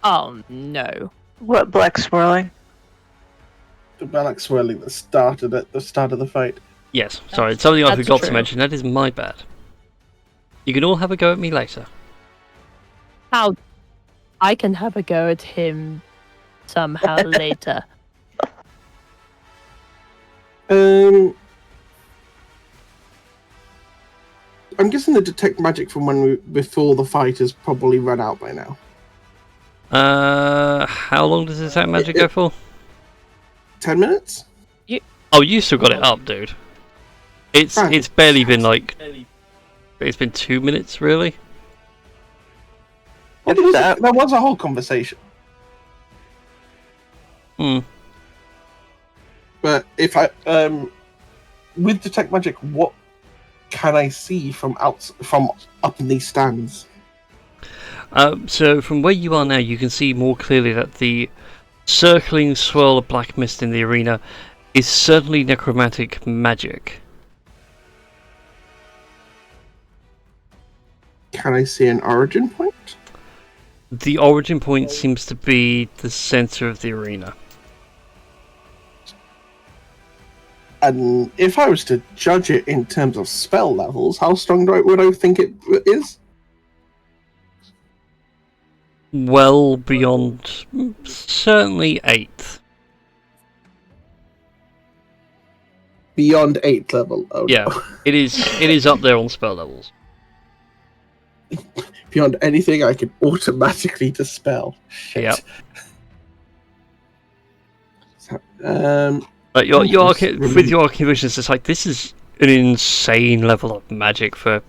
Oh no. What black swirling? The black swirling that started at the start of the fight. Yes, sorry, it's something I That's forgot to true. mention. That is my bad. You can all have a go at me later. How I can have a go at him somehow later. I'm guessing the detect magic from before the fight has probably run out by now. How long does this magic go for? 10 minutes? Oh, you still got it up, dude. It's barely been like... It's been 2 minutes, really? Well, there was a whole conversation. Hmm. But if I... with detect magic, what can I see from up in these stands? So from where you are now, you can see more clearly that the circling swirl of black mist in the arena is certainly necromantic magic. Can I see an origin point? The origin point seems to be the center of the arena. And if I was to judge it in terms of spell levels, how strong would I think it is? Well beyond, certainly 8th. Beyond 8th level. Oh, Yeah, no. it is up there on spell levels. Beyond anything I can automatically dispel. Shit. Yep. So, But with your arcane visions, it's like this is an insane level of magic for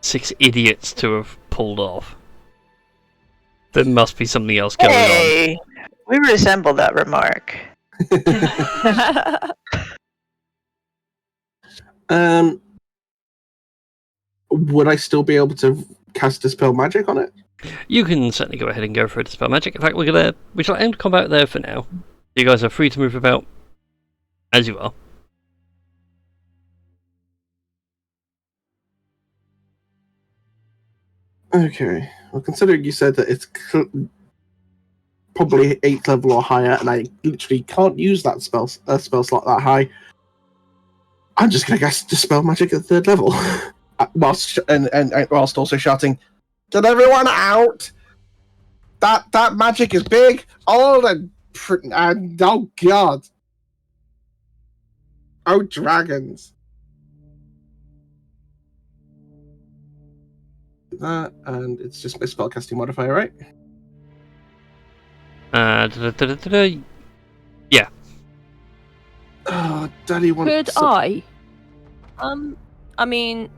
6 idiots to have pulled off. There must be something else going on. Hey, we resemble that remark. Would I still be able to cast Dispel Magic on it? You can certainly go ahead and go for a Dispel Magic. In fact, we shall end combat there for now. You guys are free to move about as you are. Okay. Well, considering you said that it's probably 8th level or higher, and I literally can't use that spell slot that high, I'm just going to cast Dispel Magic at 3rd level. whilst also shouting, "Get everyone out! That magic is big, old, and oh god, oh dragons!" That and it's just my spellcasting modifier, right? Yeah. Oh, Daddy wants. Could I? I mean,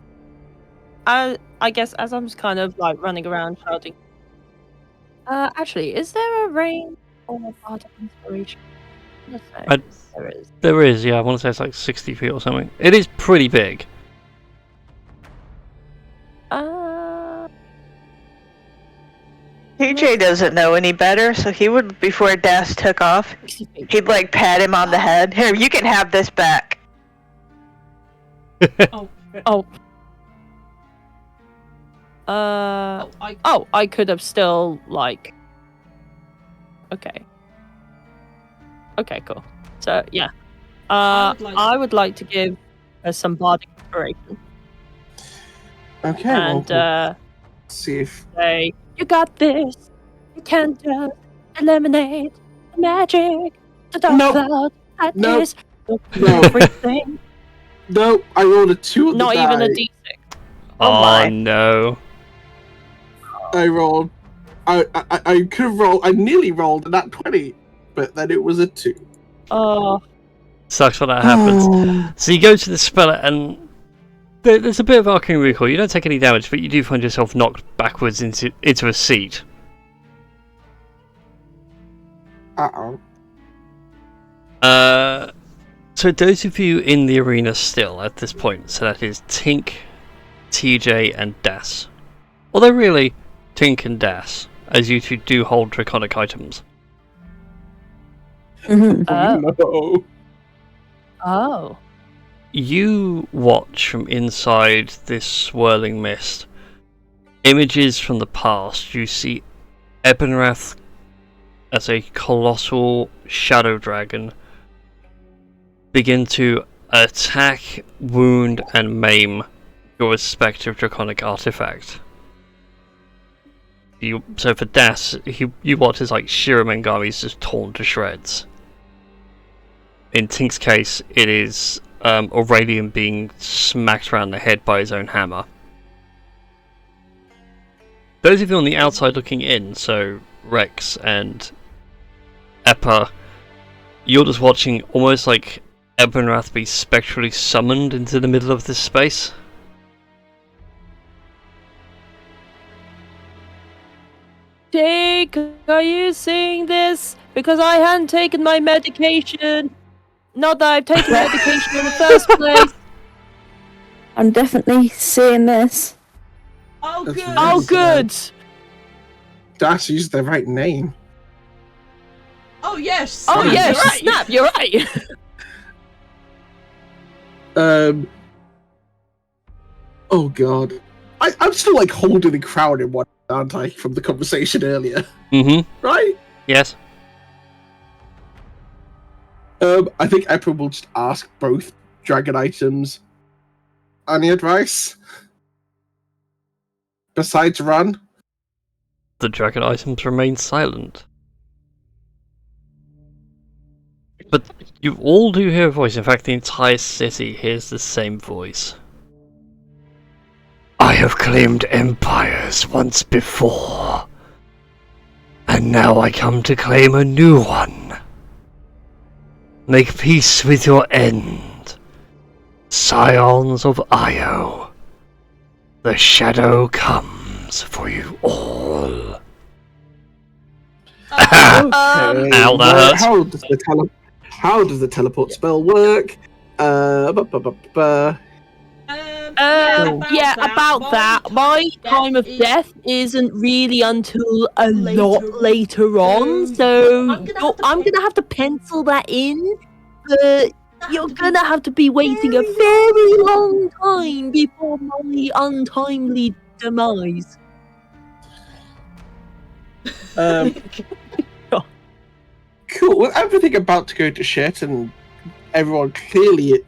I guess as I'm just kind of like running around shouting. Actually, is there a rain or a bardic inspiration? Let's say there is. There is, yeah. I want to say it's like 60 feet or something. It is pretty big. TJ doesn't know any better, so he would, before Das took off, he'd like pat him on the head. Here, you can have this back. Oh. I could have still like. Okay. Okay, cool. So yeah, I would like to give some bardic inspiration. Okay. And we'll see if say, you got this. You can just eliminate the magic. The dark cloud. No. No. Everything. No, I rolled a 2 on Not the even die. a d6. Oh my. No. I rolled. I could have rolled. I nearly rolled a nat 20, but then it was a 2. Oh. Sucks when that happens. So you go to the spell and there's a bit of arcane recoil. You don't take any damage, but you do find yourself knocked backwards into a seat. Uh-oh. So those of you in the arena still at this point, so that is Tink, TJ, and Das. Although really, Tink and Das, as you two do hold draconic items. Mhm. No. Oh. You watch from inside this swirling mist. Images from the past. You see Ebenrath as a colossal shadow dragon begin to attack, wound, and maim your respective draconic artifact. So for Das, you watch as like Shiramengari is just torn to shreds. In Tink's case, it is Aurelian being smacked around the head by his own hammer. Those of you on the outside looking in, so Rex and Eppa, you're just watching almost like Ebenrath be spectrally summoned into the middle of this space. Jake, are you seeing this? Because I hadn't taken my medication. Not that I've taken medication in the first place. I'm definitely seeing this. Oh, That's good. really Oh, good. Das used the right name. Oh, yes. Oh, Snap, yes, you're right. Snap, you're right. Oh god. I'm still like holding the crown in one, aren't I, from the conversation earlier? Mm-hmm. Right? Yes. I think Eppa will just ask both dragon items. Any advice? Besides run? The dragon items remain silent. But you all do hear a voice. In fact, the entire city hears the same voice. I have claimed empires once before, and now I come to claim a new one. Make peace with your end, scions of Io. The shadow comes for you all. Ow, that hurts. How does the teleport spell work? Yeah, about that. My time of death isn't really until a lot later on, so I'm gonna have to pencil that in. But you're gonna have to be waiting a very long time before my untimely demise. Cool. With everything about to go to shit, and everyone clearly.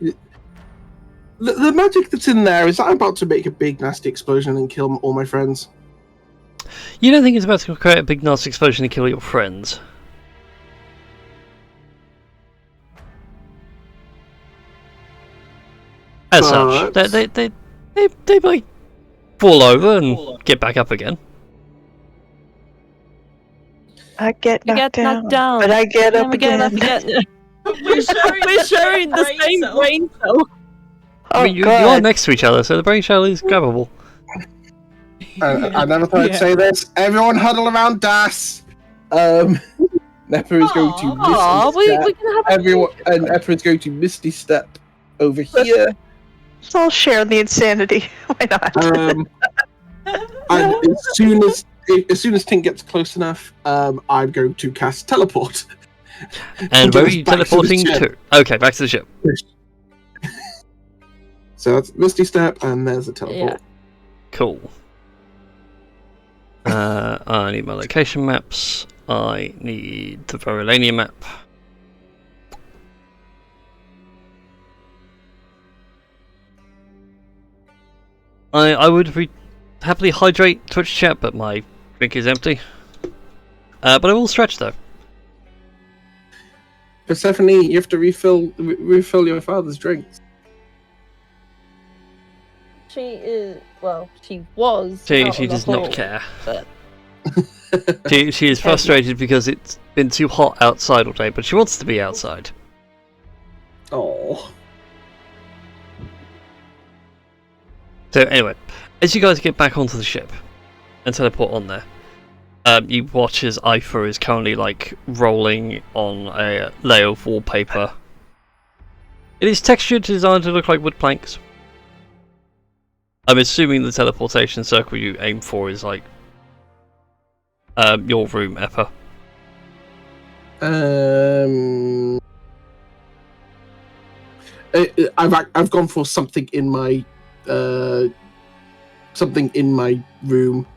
The magic that's in there, is that about to make a big nasty explosion and kill all my friends? You don't think it's about to create a big nasty explosion and kill your friends? As such, they might fall over and get back up again. I get knocked down, down, but I get up again. We're sharing the same brain cell. Oh, I mean, you are next to each other, so the brain shell is grabbable. I never thought I'd say this. Everyone huddle around Das. Nefer is going to we can have everyone, and Nefer is going to Misty Step over here. Let's all share the insanity. Why not? And as soon as Tink gets close enough, I'm going to cast Teleport. And where are you back to the teleporting ship. to? Okay, back to the ship. So that's Misty Step, and there's a teleport. Yeah. Cool. I need my location maps. I need the Verulania map. I would happily hydrate Twitch chat, but my drink is empty. But I will stretch though. Persephone, you have to refill your father's drinks. She is, well, she was. She out on the does not hole, care. but- She is frustrated because it's been too hot outside all day, but she wants to be outside. Oh. So anyway, as you guys get back onto the ship and teleport on there, you watch as Ifa is currently like rolling on a layer of wallpaper. It is textured, designed to look like wood planks. I'm assuming the teleportation circle you aim for is like your room, Eppa. I've gone for something in my room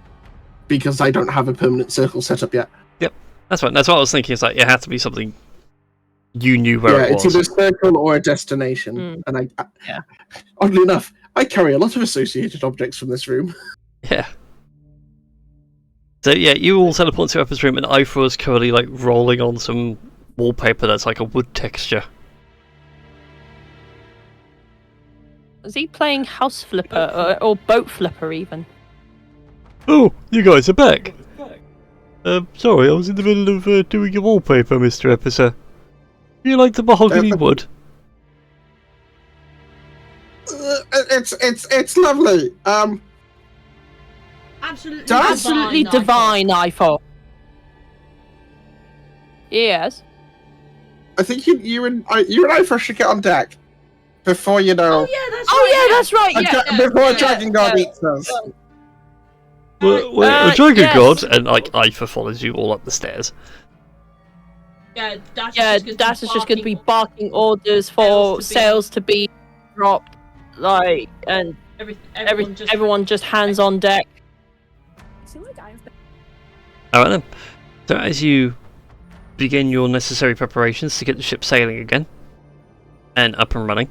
because I don't have a permanent circle set up yet. Yep, that's right. That's what I was thinking. It's like it had to be something you knew where it was. It's either a circle or a destination. And I oddly enough, I carry a lot of associated objects from this room. Yeah. So yeah, you all teleport to Eppa's room, and Ifa is currently like rolling on some wallpaper that's like a wood texture. Is he playing House Flipper or Boat Flipper even? Oh, you guys are back. Sorry, I was in the middle of doing your wallpaper, Mr. Episa. You like the mahogany wood? It's lovely. Absolutely divine, I thought. Yes. I think you and I first should get on deck before you know. Oh yeah, that's right. Before a dragon god eats us. A dragon god, and like Ifa follows you all up the stairs. Yeah, Dash is just going to be barking orders for sails to be dropped, like, and everyone just hands on deck. Alright then. So as you begin your necessary preparations to get the ship sailing again, and up and running,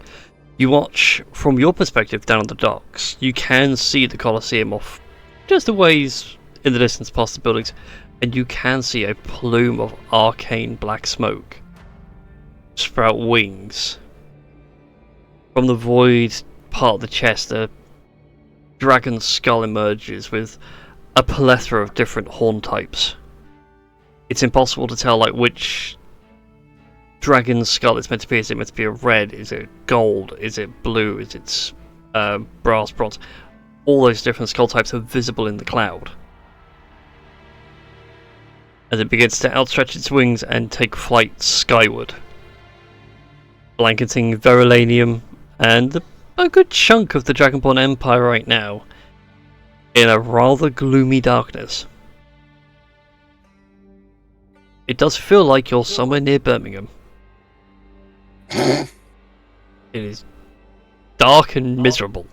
you watch from your perspective down on the docks. You can see the Colosseum off just a ways in the distance past the buildings, and you can see a plume of arcane black smoke sprout wings. From the void part of the chest, a dragon's skull emerges with a plethora of different horn types. It's impossible to tell like which dragon's skull it's meant to be. Is it meant to be a red? Is it gold? Is it blue? Is it brass, bronze? All those different skull types are visible in the cloud. As it begins to outstretch its wings and take flight skyward, blanketing Verulanium and a good chunk of the Dragonborn Empire right now in a rather gloomy darkness. It does feel like you're somewhere near Birmingham. It is dark and miserable.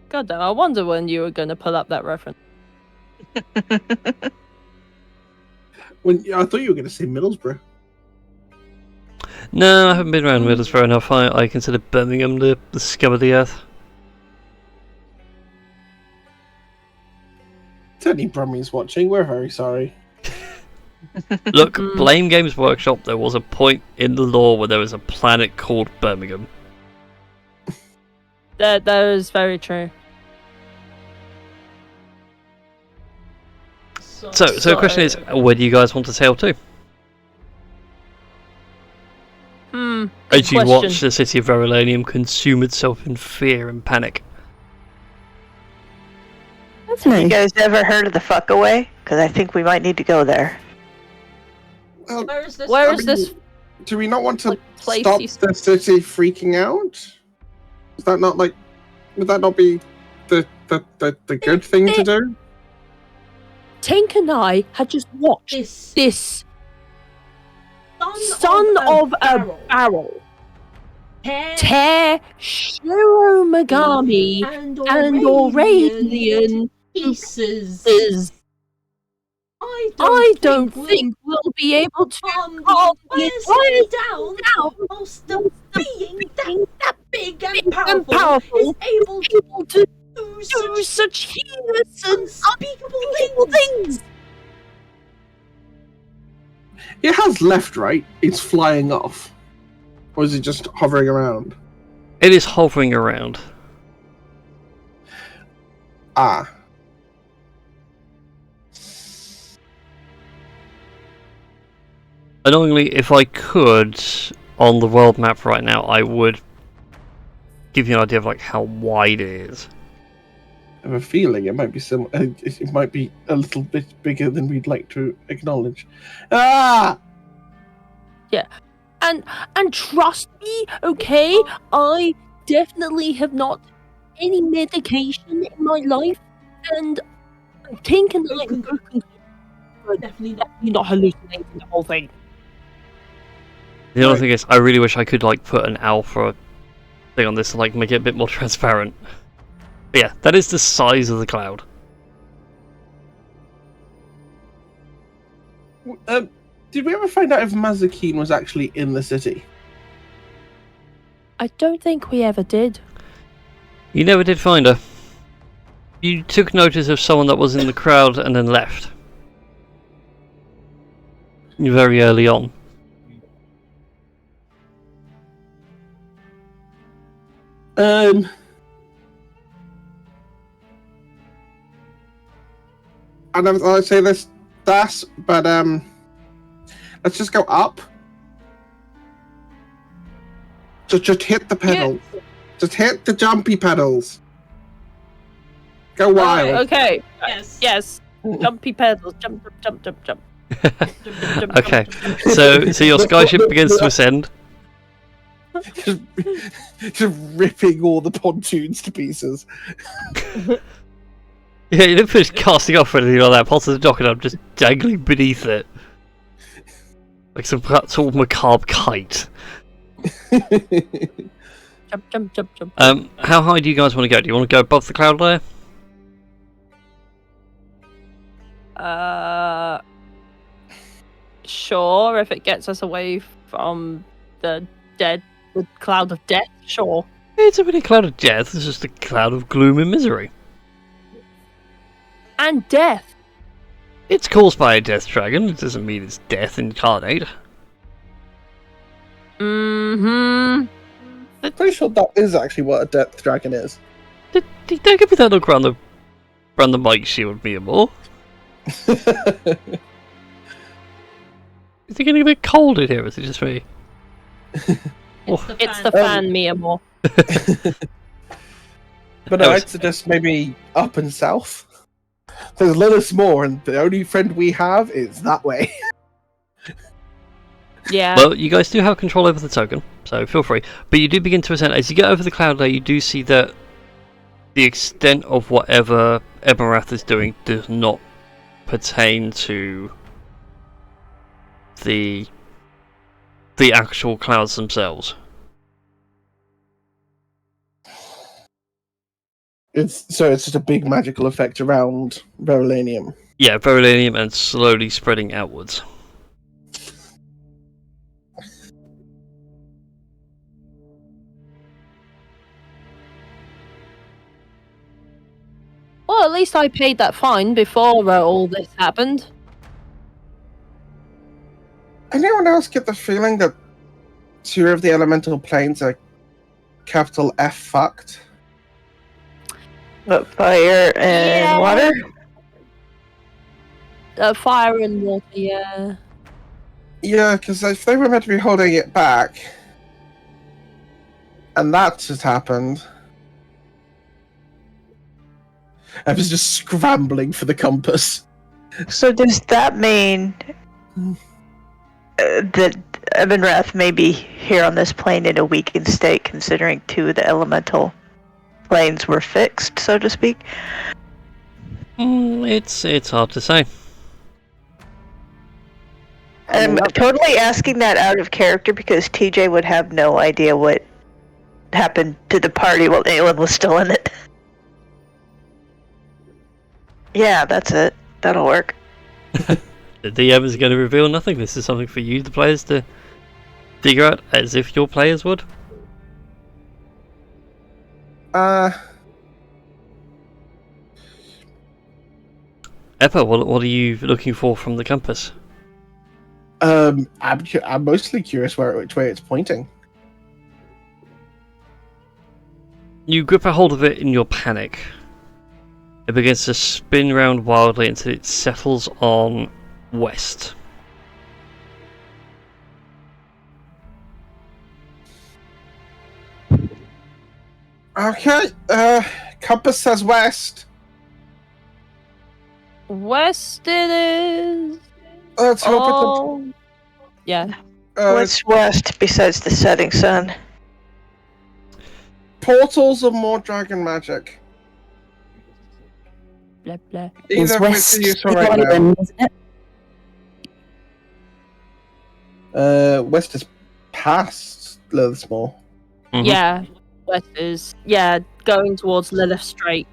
God damn, I wonder when you were going to pull up that reference. I thought you were going to say Middlesbrough. No, I haven't been around Middlesbrough enough. I consider Birmingham the scum of the earth. It's only Brummy's watching. We're very sorry. Look, blame Games Workshop. There was a point in the lore where there was a planet called Birmingham. That is very true. So the question is, where do you guys want to sail to? As you watch the city of Verulanium consume itself in fear and panic. Hasn't You he? guys ever heard of the fuck away? Because I think we might need to go there. Well, Where is this? Where I is mean, this do we not want to place stop you- the city freaking out? Is that not like? Would that not be the good thing to do? Tink and I had just watched This this son of a barrel barrel tear tear Shiro Megami and and Aurelian Aurelian pieces. is. I don't think we'll be able to calm calm the the entire entire city down down whilst the being that big and big and powerful powerful is able to able to do do such such heinous and unspeakable unspeakable things. things. It has left, right? It's flying off, or is it just hovering around? It is hovering around. Ah, Annoyingly, if I could, on the world map right now, I would give you an idea of like how wide it is. I have a feeling it might be it might be a little bit bigger than we'd like to acknowledge. Ah! And trust me, okay, I definitely have not any medication in my life, and Tink and I can Definitely not. definitely not hallucinating the whole thing. The only Right. thing is, I really wish I could like put an alpha thing on this and like make it a bit more transparent. But yeah, that is the size of the cloud. Did we ever find out if Mazakine was actually in the city? I don't think we ever did. You never did find her. You took notice of someone that was in the crowd and then left. Very early on. And I'd say this, but let's just go up. Just hit the pedal. Just hit the jumpy pedals. Go wild. Okay. Yes. Yes. Jumpy pedals. Jump, jump, jump, jump, jump. Okay, so your skyship begins to ascend. Just ripping all the pontoons to pieces. Yeah, you didn't finish casting off or anything like that. Parts of the dock and I'm just dangling beneath it. Like some sort of macabre kite. Jump, jump, jump, jump. How high do you guys want to go? Do you want to go above the cloud layer? Sure, if it gets us away from the cloud of death, sure. It's a really cloud of death. It's just a cloud of gloom and misery. And death. It's caused by a death dragon. It doesn't mean it's death incarnate. Mm-hmm. I'm pretty sure that is actually what a death dragon is. Don't give me that look around the mic shield, Mia Moore. Is it getting a bit cold in here? Is it just me? It's the fan, Mia Moore. But no, I'd suggest maybe up and south. There's Lilith more, and the only friend we have is that way. Yeah. Well, you guys do have control over the token, so feel free. But you do begin to ascend. As you get over the cloud layer, you do see that the extent of whatever Emirath is doing does not pertain to the actual clouds themselves. It's just a big magical effect around Verulanium. Yeah, Verulanium and slowly spreading outwards. Well, at least I paid that fine before all this happened. Anyone else get the feeling that two of the elemental planes are capital F fucked? What, fire and Yeah. water? Fire and water, yeah. Yeah, because if they were meant to be holding it back, and that has happened, Eva's just scrambling for the compass. So does that mean that Evanrath may be here on this plane in a weakened state, considering 2 of the elemental planes were fixed, so to speak? It's hard to say. I'm totally asking that out of character because TJ would have no idea what happened to the party while Aelin was still in it. Yeah, that's it. That'll work. The DM is going to reveal nothing. This is something for you, the players, to figure out as if your players would. Eppa, what are you looking for from the compass? I'm mostly curious which way it's pointing. You grip a hold of it in your panic. It begins to spin round wildly until it settles on west. Okay, compass says west. West it is. Let's hope Oh, yeah. What's west besides the setting sun? Portals of more dragon magic. Blah blah. Is Either west with you the right now. island, isn't it? West is past Lilithmore. Mhm. Yeah, west is going towards Lilith Strait.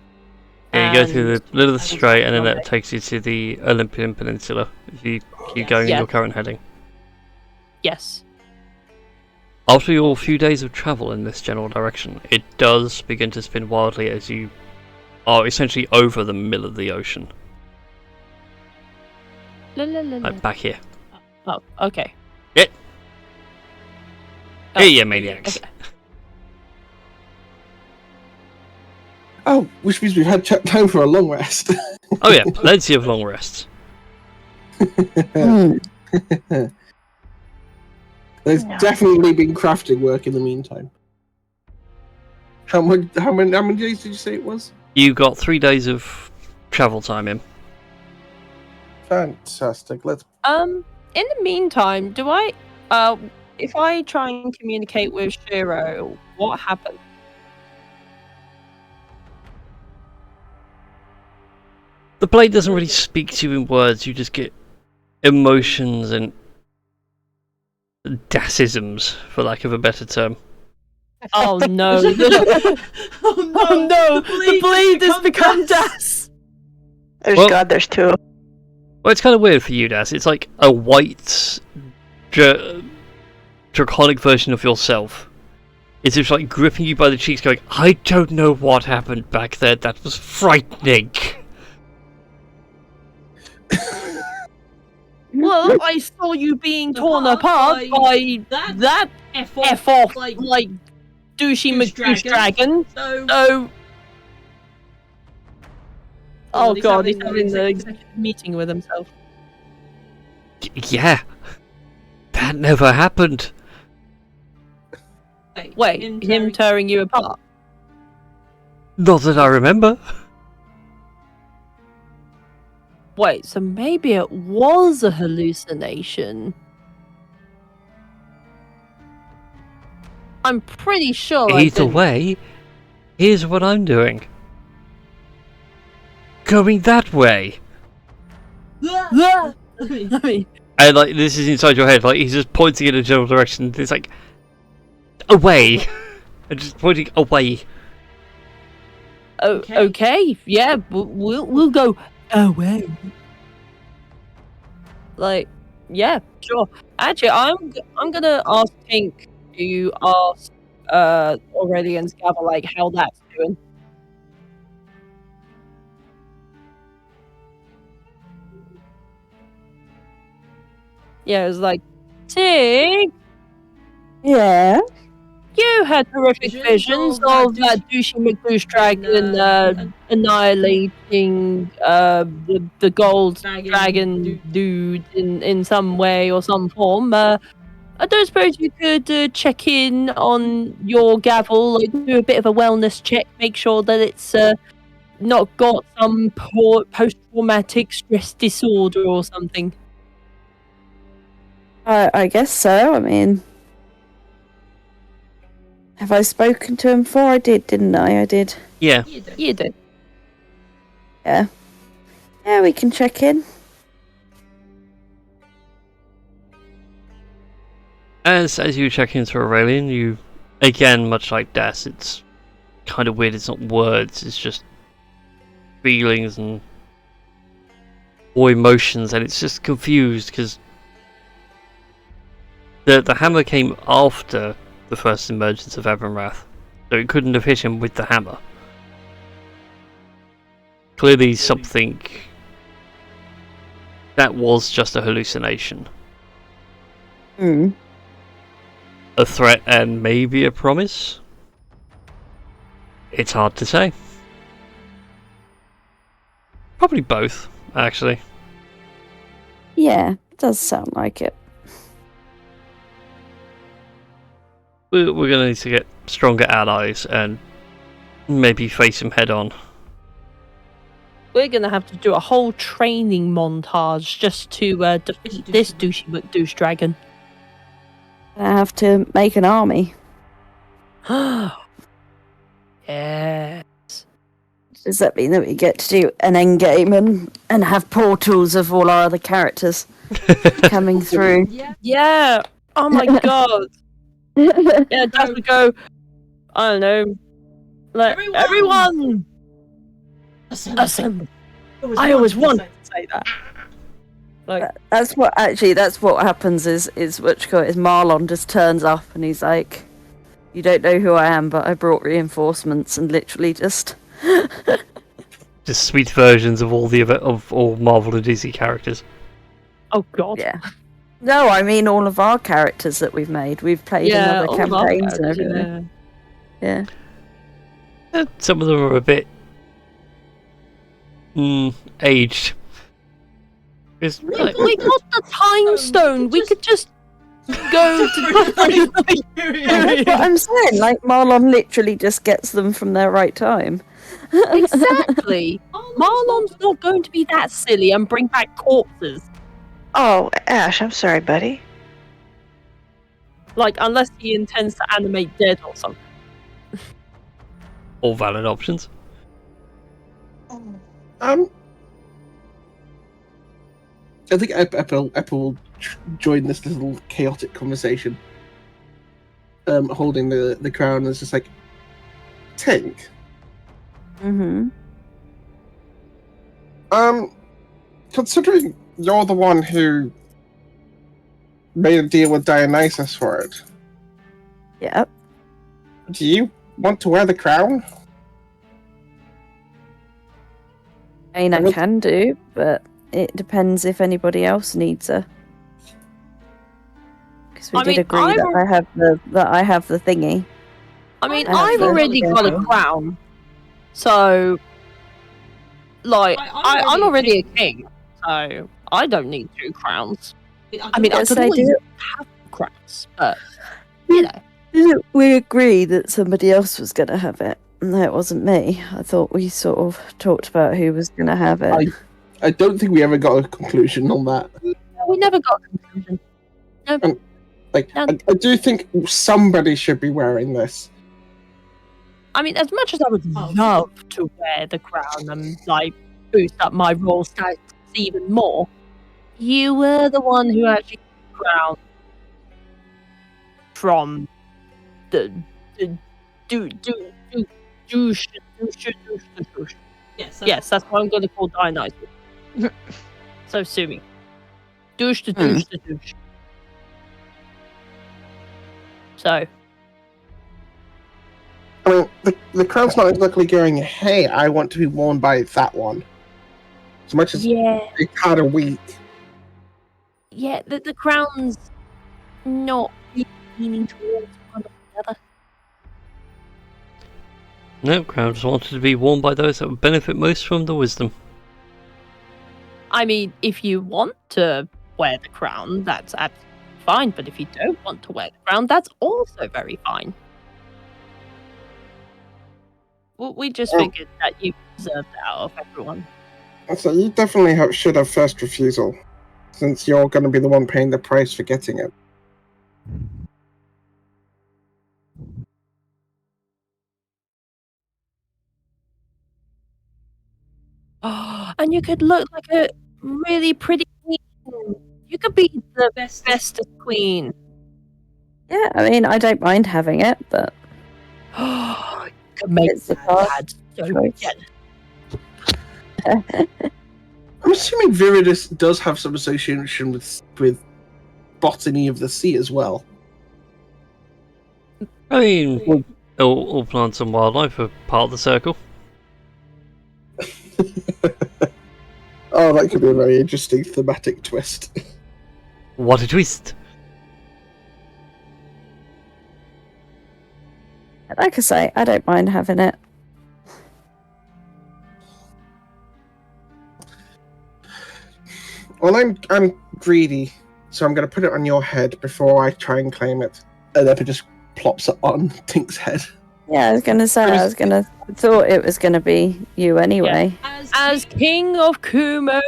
Yeah, you go through And- the Lilith Strait, and then Okay. that takes you to the Olympian Peninsula. If you keep going in Yeah. your current heading. Yes. After your few days of travel in this general direction, it does begin to spin wildly as you are essentially over the middle of the ocean. La, la, la, la. Like back here. Oh, okay. Yeah. Oh, Hey, you maniacs. okay. Oh, which means we've had time for a long rest. Oh yeah, plenty of long rests. Hmm. There's definitely been crafting work in the meantime. How many days did you say it was? You got 3 days of travel time in. Fantastic. Let's. In the meantime, if I try and communicate with Shiro, what happens? The blade doesn't really speak to you in words, you just get emotions and dassisms, for lack of a better term. Oh no! Oh no! Oh no! The blade has become Das. There's Well- God, there's 2. Well, it's kind of weird for you, Das. It's like a white, draconic version of yourself. It's just like gripping you by the cheeks, going, I don't know what happened back there, that was frightening. Well, I saw you being torn Apart apart by by that F F off, like douchey Goose McGoose dragon. dragon. so. So, oh he's god, he's having having an the executive meeting with himself. Yeah. That never happened. Wait, him tearing you apart? Not that I remember. Wait, so maybe it was a hallucination. I'm pretty sure. I Either didn't. way, here's what I'm doing. Going that way. I mean, And like, this is inside your head, like, he's just pointing in a general direction, it's like, away. And just pointing away. okay, yeah, we'll go away. Like, yeah, sure. Actually, I'm gonna ask Pink to ask Aurelian's gather like how that's doing. Yeah, it was like, Tig, Yeah. you had horrific visions of that douchey McDouche dragon annihilating the gold dragon dude in some way or some form. I don't suppose you could check in on your gavel, like do a bit of a wellness check, make sure that it's not got some post-traumatic stress disorder or something? I guess so. I mean, have I spoken to him before? I did, didn't I? I did. Yeah. You did. Yeah. Yeah, we can check in. As you check into Aurelian, you, again, much like Das, it's kind of weird. It's not words. It's just feelings and or emotions, and it's just confused because the hammer came after the first emergence of Avonrath, so it couldn't have hit him with the hammer. Clearly, something that was just a hallucination. Hmm. A threat and maybe a promise? It's hard to say. Probably both, actually. Yeah, it does sound like it. We're going to need to get stronger allies and maybe face him head on. We're going to have to do a whole training montage just to defeat this douchey McDouche dragon. I have to make an army. Yeah. Does that mean that we get to do an end game and have portals of all our other characters coming through? Yeah. Oh my god. Yeah, just to go, I don't know, like, everyone! Assemble. I always wanted to say that. Like, That's what happens is Marlon just turns up and he's like, you don't know who I am, but I brought reinforcements, and literally just Just sweet versions of all Marvel and DC characters. oh god. yeah. No, I mean all of our characters that we've made. We've played in other all of our campaigns and characters, everything. yeah. Yeah. Some of them are a bit aged. We got the time stone. We could just go to. That's what I'm saying. Like Marlon literally just gets them from their right time. Exactly. Marlon's not going to be that silly and bring back corpses. Oh, Ash, I'm sorry, buddy. Like, unless he intends to animate dead or something. All valid options. I think Apple will join this little chaotic conversation. Holding the crown is just like, Tink. Mm-hmm. Considering you're the one who made a deal with Dionysus for it, Yep. do you want to wear the crown? I mean, I can do, but it depends if anybody else needs her. Because we did agree that I have the thingy. I mean, I have I've the- already got a crown. So, like, I'm already a king. So, I don't need 2 crowns. I mean, Yes, I could I always do. have crowns, but, you know. Didn't we agree that somebody else was going to have it? No, it wasn't me. I thought we sort of talked about who was going to have it. I don't think we ever got a conclusion on that. We never got a conclusion. I do think somebody should be wearing this. I mean, as much as I would love to wear the crown and, like, boost up my royal status even more, you were the one who actually got the crown from the douche. Yes, that's what I'm going to call Dionysus. So sue me. Douche to douche to douche. So. I mean, the crown's not exactly going, hey, I want to be worn by that one. As much as it's had a week. Yeah, the crown's not leaning towards one or the other. No, crowns wanted to be worn by those that would benefit most from the wisdom. I mean, if you want to wear the crown, that's absolutely fine. But if you don't want to wear the crown, that's also very fine. We just Oh. figured that you deserved it out of everyone. So you definitely should have first refusal, since you're going to be the one paying the price for getting it. And you could look like a really pretty queen. You could be the bestest queen. Yeah, I mean, I don't mind having it, but You could make it's the Dad so choice. jealous. I'm assuming Viridis does have some association with botany of the sea as well. I mean, all plants and wildlife are part of the circle. Oh, that could be a very interesting thematic twist. What a twist! Like I say, I don't mind having it. Well, I'm greedy, so I'm going to put it on your head before I try and claim it. And then it just plops it on Tink's head. Yeah, I was gonna say, thought it was gonna be you anyway. As King of Kumo,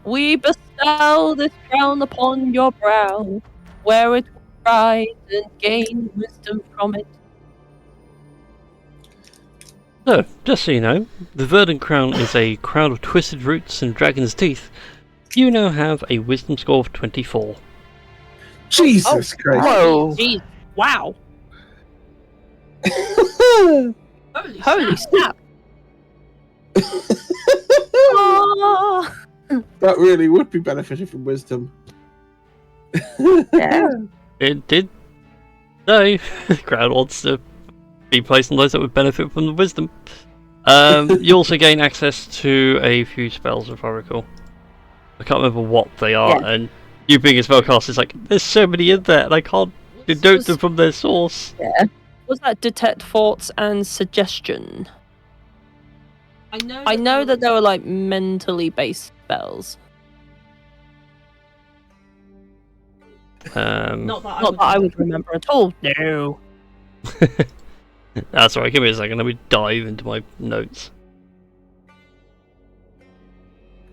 we bestow this crown upon your brow. Wear it with pride and gain wisdom from it. So, just so you know, the Verdant Crown is a crown of twisted roots and dragon's teeth. You now have a wisdom score of 24. Jesus Christ. Whoa. Jeez, wow. Holy Holy snap. snap. Oh. That really would be benefited from wisdom. Yeah. It did. No, the crown wants to be placed on those that would benefit from the wisdom. You also gain access to a few spells, if I recall. I can't remember what they are, Yeah. and you being a spellcaster, it's like, there's so many in there, and I can't denote them from their source. Yeah. Was that detect thoughts and suggestion? I know that they were like mentally based spells. Not Not that I would remember at all. No. That's alright, give me a second, let me dive into my notes.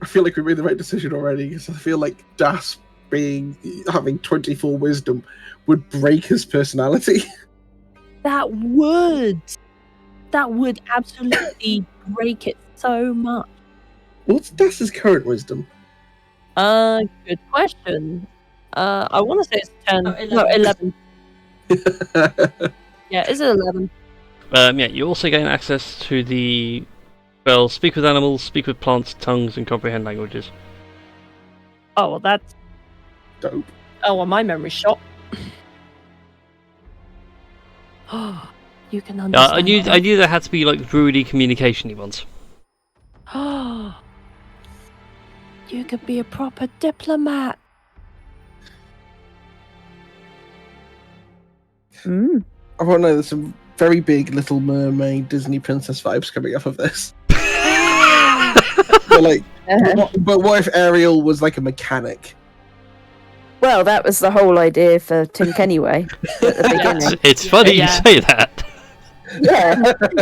I feel like we made the right decision already, because I feel like Das having 24 wisdom would break his personality. That would absolutely break it so much. What's Das's current wisdom? Good question. I want to say it's 10. Oh, No, 11. 11. Yeah, is it 11? Yeah, you also gain access to the spell Speak with Animals, Speak with Plants, Tongues, and Comprehend Languages. Oh, well, that's... Dope. Oh, well, my memory's shot. You can understand. I knew there had to be like druidy communication-y ones. You could be a proper diplomat. Mm. I want to know there's some very big Little Mermaid Disney princess vibes coming off of this. But like, but what if Ariel was like a mechanic? Well, that was the whole idea for Tink anyway, at the beginning. It's funny Yeah. you say that. Yeah,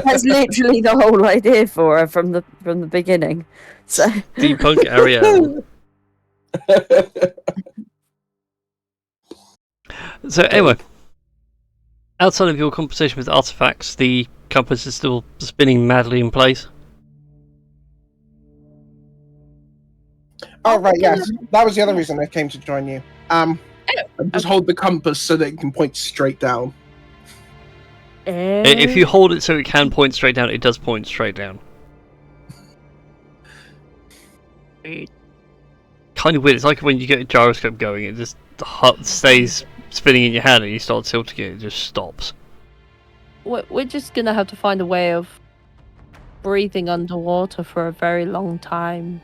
that's literally the whole idea for her from the beginning. So Steampunk Ariel. So anyway, outside of your conversation with artifacts, the compass is still spinning madly in place. Oh right, yes, that was the other reason I came to join you. Just hold the compass so that it can point straight down. If you hold it so it can point straight down, it does point straight down. Kind of weird. It's like when you get a gyroscope going, it just stays spinning in your hand, and you start tilting it, it just stops. We're just gonna have to find a way of breathing underwater for a very long time.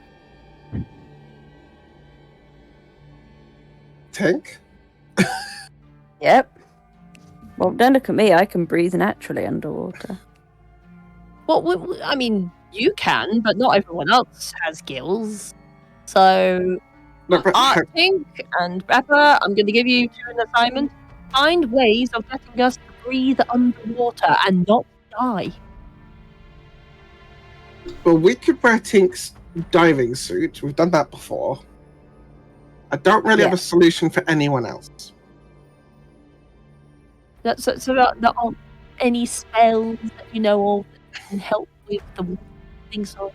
Tink? yep. Well, don't look at me. I can breathe naturally underwater. Well, I mean, you can, but not everyone else has gills. So, Look, Tink and Pepper, I'm going to give you two an assignment. Find ways of getting us to breathe underwater and not die. Well, we could wear Tink's diving suit. We've done that before. I don't really have a solution for anyone else. So there aren't any spells that you know of that can help with the things or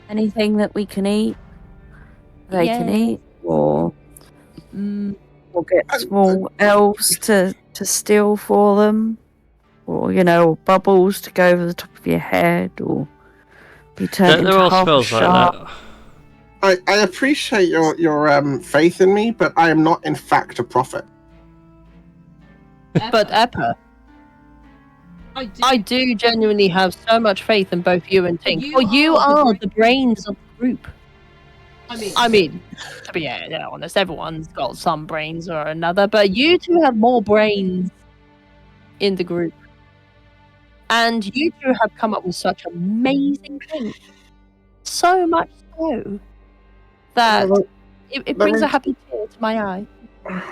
Anything that we can eat, they can eat, or we'll get small elves to steal for them, or bubbles to go over the top of your head, or be turned There into are half a spells like shark. that. I appreciate your faith in me, but I am not in fact a prophet. But Eppa, I do genuinely have so much faith in both you and Tink. For you are the brains of the group. I mean, to be honest, everyone's got some brains or another, but you two have more brains in the group. And you two have come up with such amazing things. So much so that it brings a happy tear to my eye.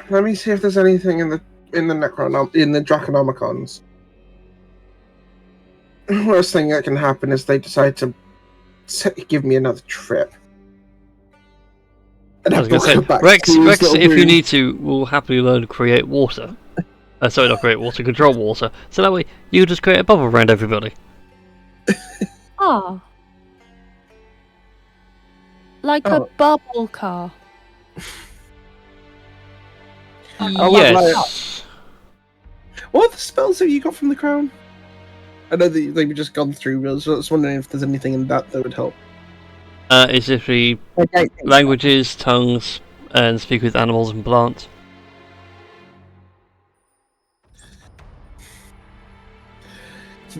Let me see if there's anything in the Draconomicons. Worst thing that can happen is they decide to give me another trip. And I was going to say, Rex, if you need to, will happily learn to create water. Sorry, not create water, control water. So that way, you just create a bubble around everybody. Ah. Like a bubble car. Yes. What other spells have you got from the crown? I know that they've just gone through. I was just wondering if there's anything in that would help. It's literally languages, tongues, and speak with animals and plants.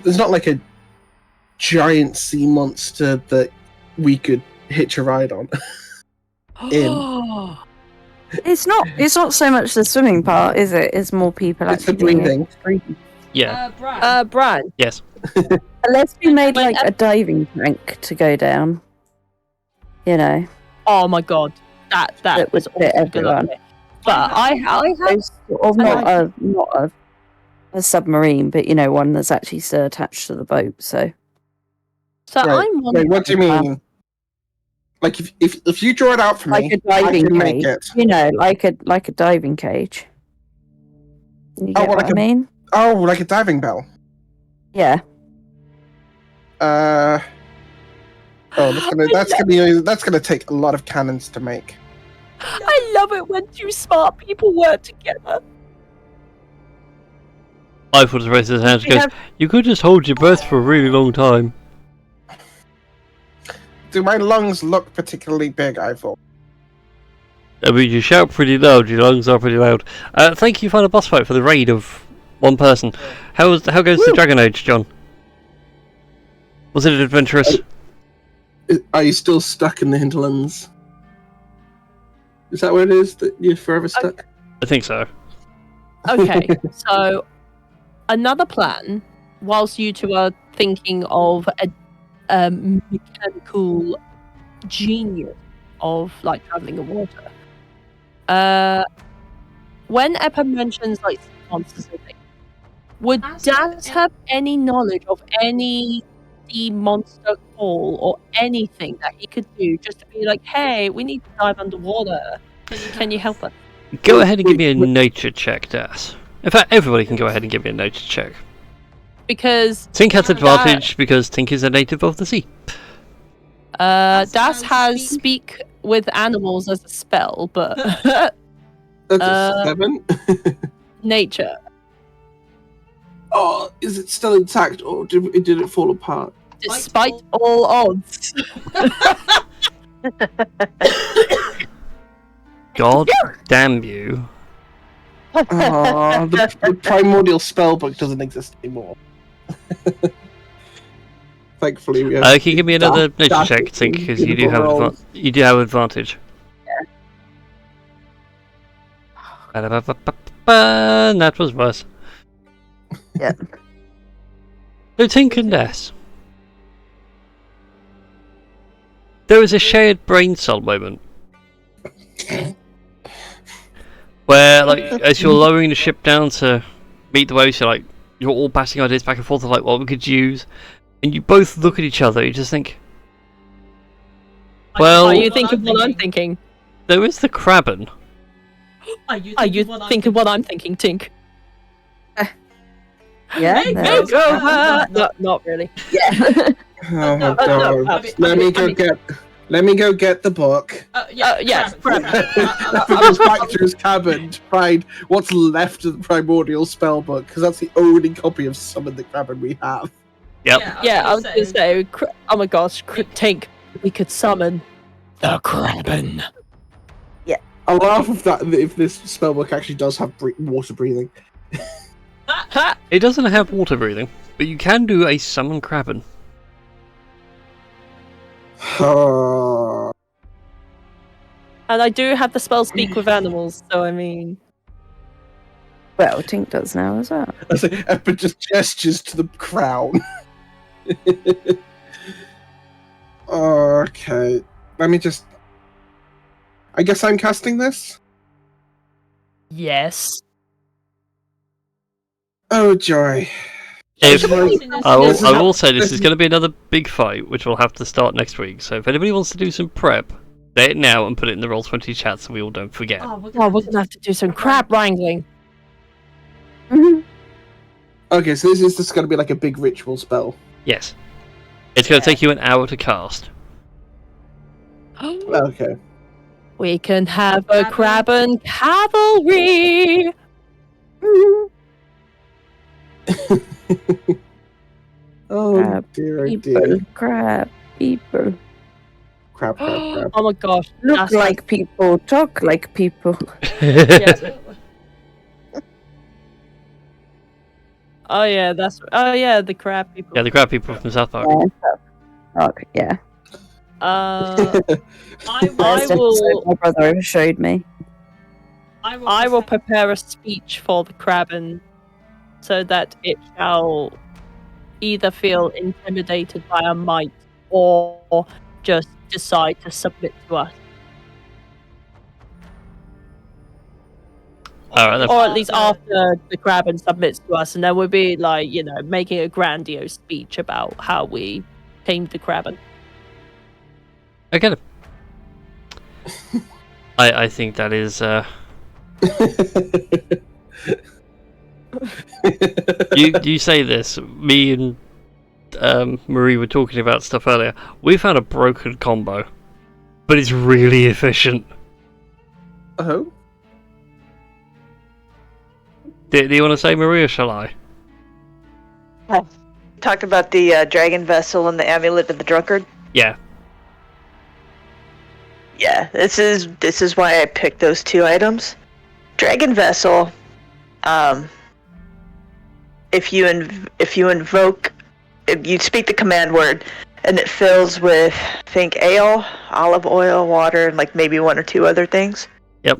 There's not like a giant sea monster that we could hitch a ride on. It's not so much the swimming part, is it? It's more people It's the actually breathing. Yeah. Bran. Yes. Unless we made like a diving tank to go down. Oh my god, that was would fit awesome. everyone. But I have Sort of not a submarine, but one that's actually still attached to the boat. So So Right. I'm wondering. Wait, what do you mean? Like if you draw it out for like me, a I diving can make cage, it. like a diving cage. You get what I mean? Oh, like a diving bell. Yeah. That's gonna take a lot of cannons to make. I love it when two smart people work together. I thought the race his hands goes, you could just hold your breath for a really long time. Do my lungs look particularly big, I thought? I mean, you shout pretty loud, your lungs are pretty loud. Thank you for the boss fight for the raid of one person. How goes the Dragon Age, John? Was it adventurous? Are you still stuck in the hinterlands? Is that what it is, that you're forever stuck? I think so. Okay, so another plan, whilst you two are thinking of a mechanical genius of like traveling in water. When Eppa mentions like monsters and things, would Daz have any knowledge of any sea monster call or anything that he could do just to be like, hey, we need to dive underwater. Can you help us? Go ahead and give me a nature check, Das. In fact, everybody can go ahead and give me a nature check. Because Tink has advantage because Tink is a native of the sea. Das has speak with animals as a spell, but That's a 7. nature. Oh, is it still intact or did it fall apart? Despite all odds. God damn you. Oh, the primordial spellbook doesn't exist anymore. Thankfully, we have. Can you give me another nature check, Tink, because you do have advantage. Yeah. That was worse. Yeah. So Tink and Des. There is a shared brain cell moment. Where, like, as you're lowering the ship down to meet the waves, you're all passing ideas back and forth of, like, what we could use. And you both look at each other, you just think, well, Are you thinking what I'm thinking? there is the Kraben. Are you Are you thinking thinking what I'm thinking, Tink? Yeah. Make there- go her! No, not really. Yeah. Oh no, god. I mean- Let me go get the book. Yes, crap. Put us back to his cabin to find what's left of the primordial spell book, because that's the only copy of Summon the Kraben we have. Yep. Yeah, I was gonna say. Oh my gosh, Tink, we could summon the Kraben. I'll laugh if this spell book actually does have water breathing. Ha! It doesn't have water breathing, but you can do a summon Kraben. And I do have the spell speak with animals, so I mean. Well, Tink does now as well. As Epic just gestures to the crown. Okay. Let me just... I guess I'm casting this? Yes. Oh, joy. I will say this is going to be another big fight, which we'll have to start next week. So if anybody wants to do some prep, say it now and put it in the Roll20 chat so we all don't forget. Oh, We're gonna have to do some crab wrangling. Okay, so this is just going to be like a big ritual spell. Yes. It's going to take you an hour to cast. Okay. We can have a Kraben cavalry. Oh Crab dear, oh people, dear. crab people. Crap. Oh my gosh. Look that's like people, talk like people. Yeah. Oh yeah, the crab people. Yeah, the crab people from South Park. Okay, yeah. I Last will. episode my brother showed me. I will prepare a speech for the Kraben, so that it shall either feel intimidated by our might or just decide to submit to us, Alright, or at least after the Kraben submits to us, and then we'll be like, making a grandiose speech about how we tamed the Kraben. I get it. I think that is. You say this. Me and Marie were talking about stuff earlier. We found a broken combo, but it's really efficient. Oh? Do you want to say Marie or shall I? Talk about the dragon vessel and the amulet of the drunkard. Yeah. Yeah, this is why I picked those two items. Dragon vessel. If you invoke, if you speak the command word, and it fills with, I think, ale, olive oil, water, and like maybe one or two other things. Yep.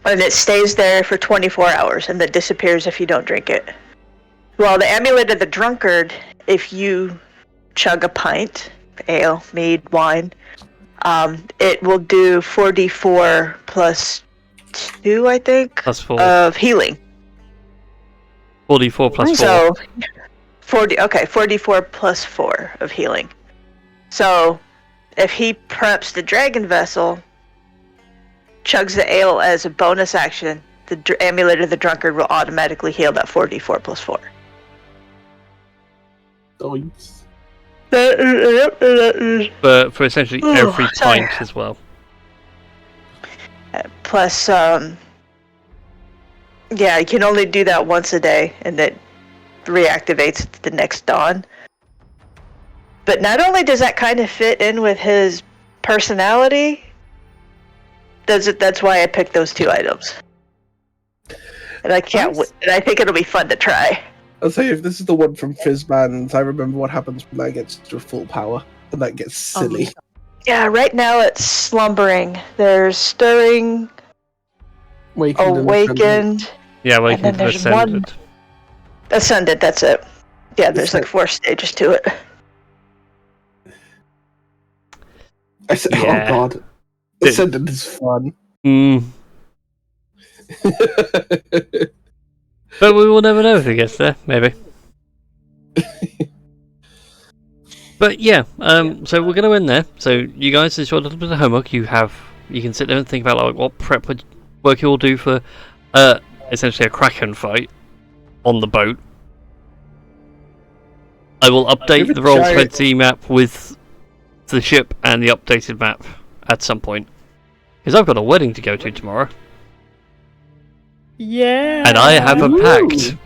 And it stays there for 24 hours, and then disappears if you don't drink it. Well, the amulet of the drunkard, if you chug a pint, ale, mead, wine, it will do 4d4 plus 2, I think, Plus 4. of healing. 44 plus 4. So, 4d4 plus 4 of healing. So, if he preps the dragon vessel, chugs the ale as a bonus action, the amulet of the drunkard will automatically heal that 4d4 plus 4. Doinks. For essentially every pint as well. Plus, yeah, you can only do that once a day, and it reactivates the next dawn. But not only does that kind of fit in with his personality, that's why I picked those two items. And I can't and I think it'll be fun to try. I'll say, if this is the one from Fizzbands, I remember what happens when that gets to full power, and that gets silly. Yeah, right now it's slumbering. There's stirring, awakened, Yeah, and then Awakened there's Ascended. ascended, that's it. Yeah, there's like 4 stages to it. I said, Yeah. oh god. Ascendant is fun. But we will never know if it gets there, maybe. But yeah, so we're going to end there. So you guys, it's your little bit of homework. You can sit there and think about like what prep work you'll do for essentially a Kraken fight on the boat. I will update the Roll20 map with the ship and the updated map at some point. Because I've got a wedding to go to tomorrow. Yeah. And I have a pact.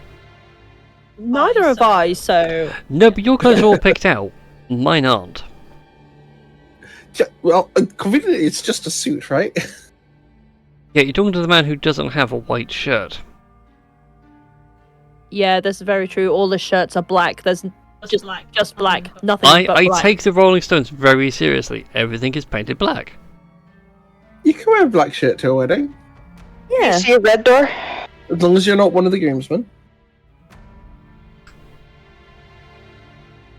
Neither have I, so. No, but your clothes are all picked out. Mine aren't. Well, conveniently, it's just a suit, right? Yeah, you're talking to the man who doesn't have a white shirt. Yeah, that's very true. All the shirts are black. There's just black. Nothing but I black. take the Rolling Stones very seriously. Everything is painted black. You can wear a black shirt to a wedding, Yeah. See a red door? as long as you're not one of the groomsmen.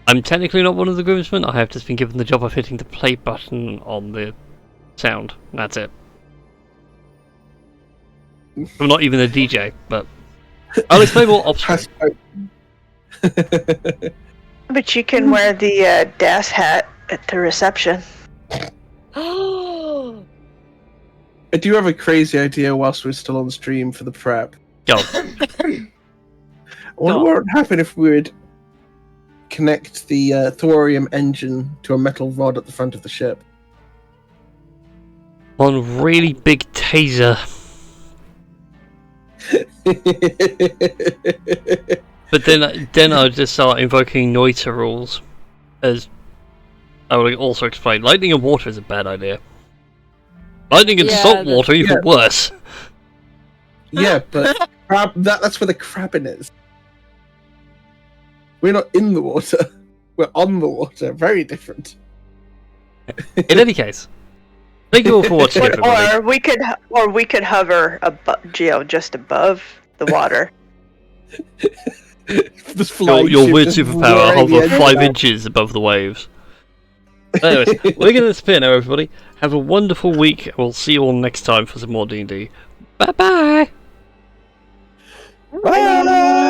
I'm technically not one of the groomsmen. I have just been given the job of hitting the play button on the sound. That's it. I'm not even a DJ, but I'll explain more off-screen. But you can wear the DAS hat at the reception. I do have a crazy idea whilst we're still on stream for the prep. Go. I wonder what would happen if we would connect the thorium engine to a metal rod at the front of the ship. One really big taser. But then I'll just start invoking Noita rules, as I will also explain. Lightning and water is a bad idea. Lightning and salt water even worse. Yeah, but that's where the crabbing is. We're not in the water. We're on the water. Very different. In any case, thank you all for watching, everybody. Or we could hover just above the water. Your weird superpower hover 5 inches above the waves. Anyways, we're going to disappear now, everybody. Have a wonderful week, and we'll see you all next time for some more D&D. Bye-bye! Bye!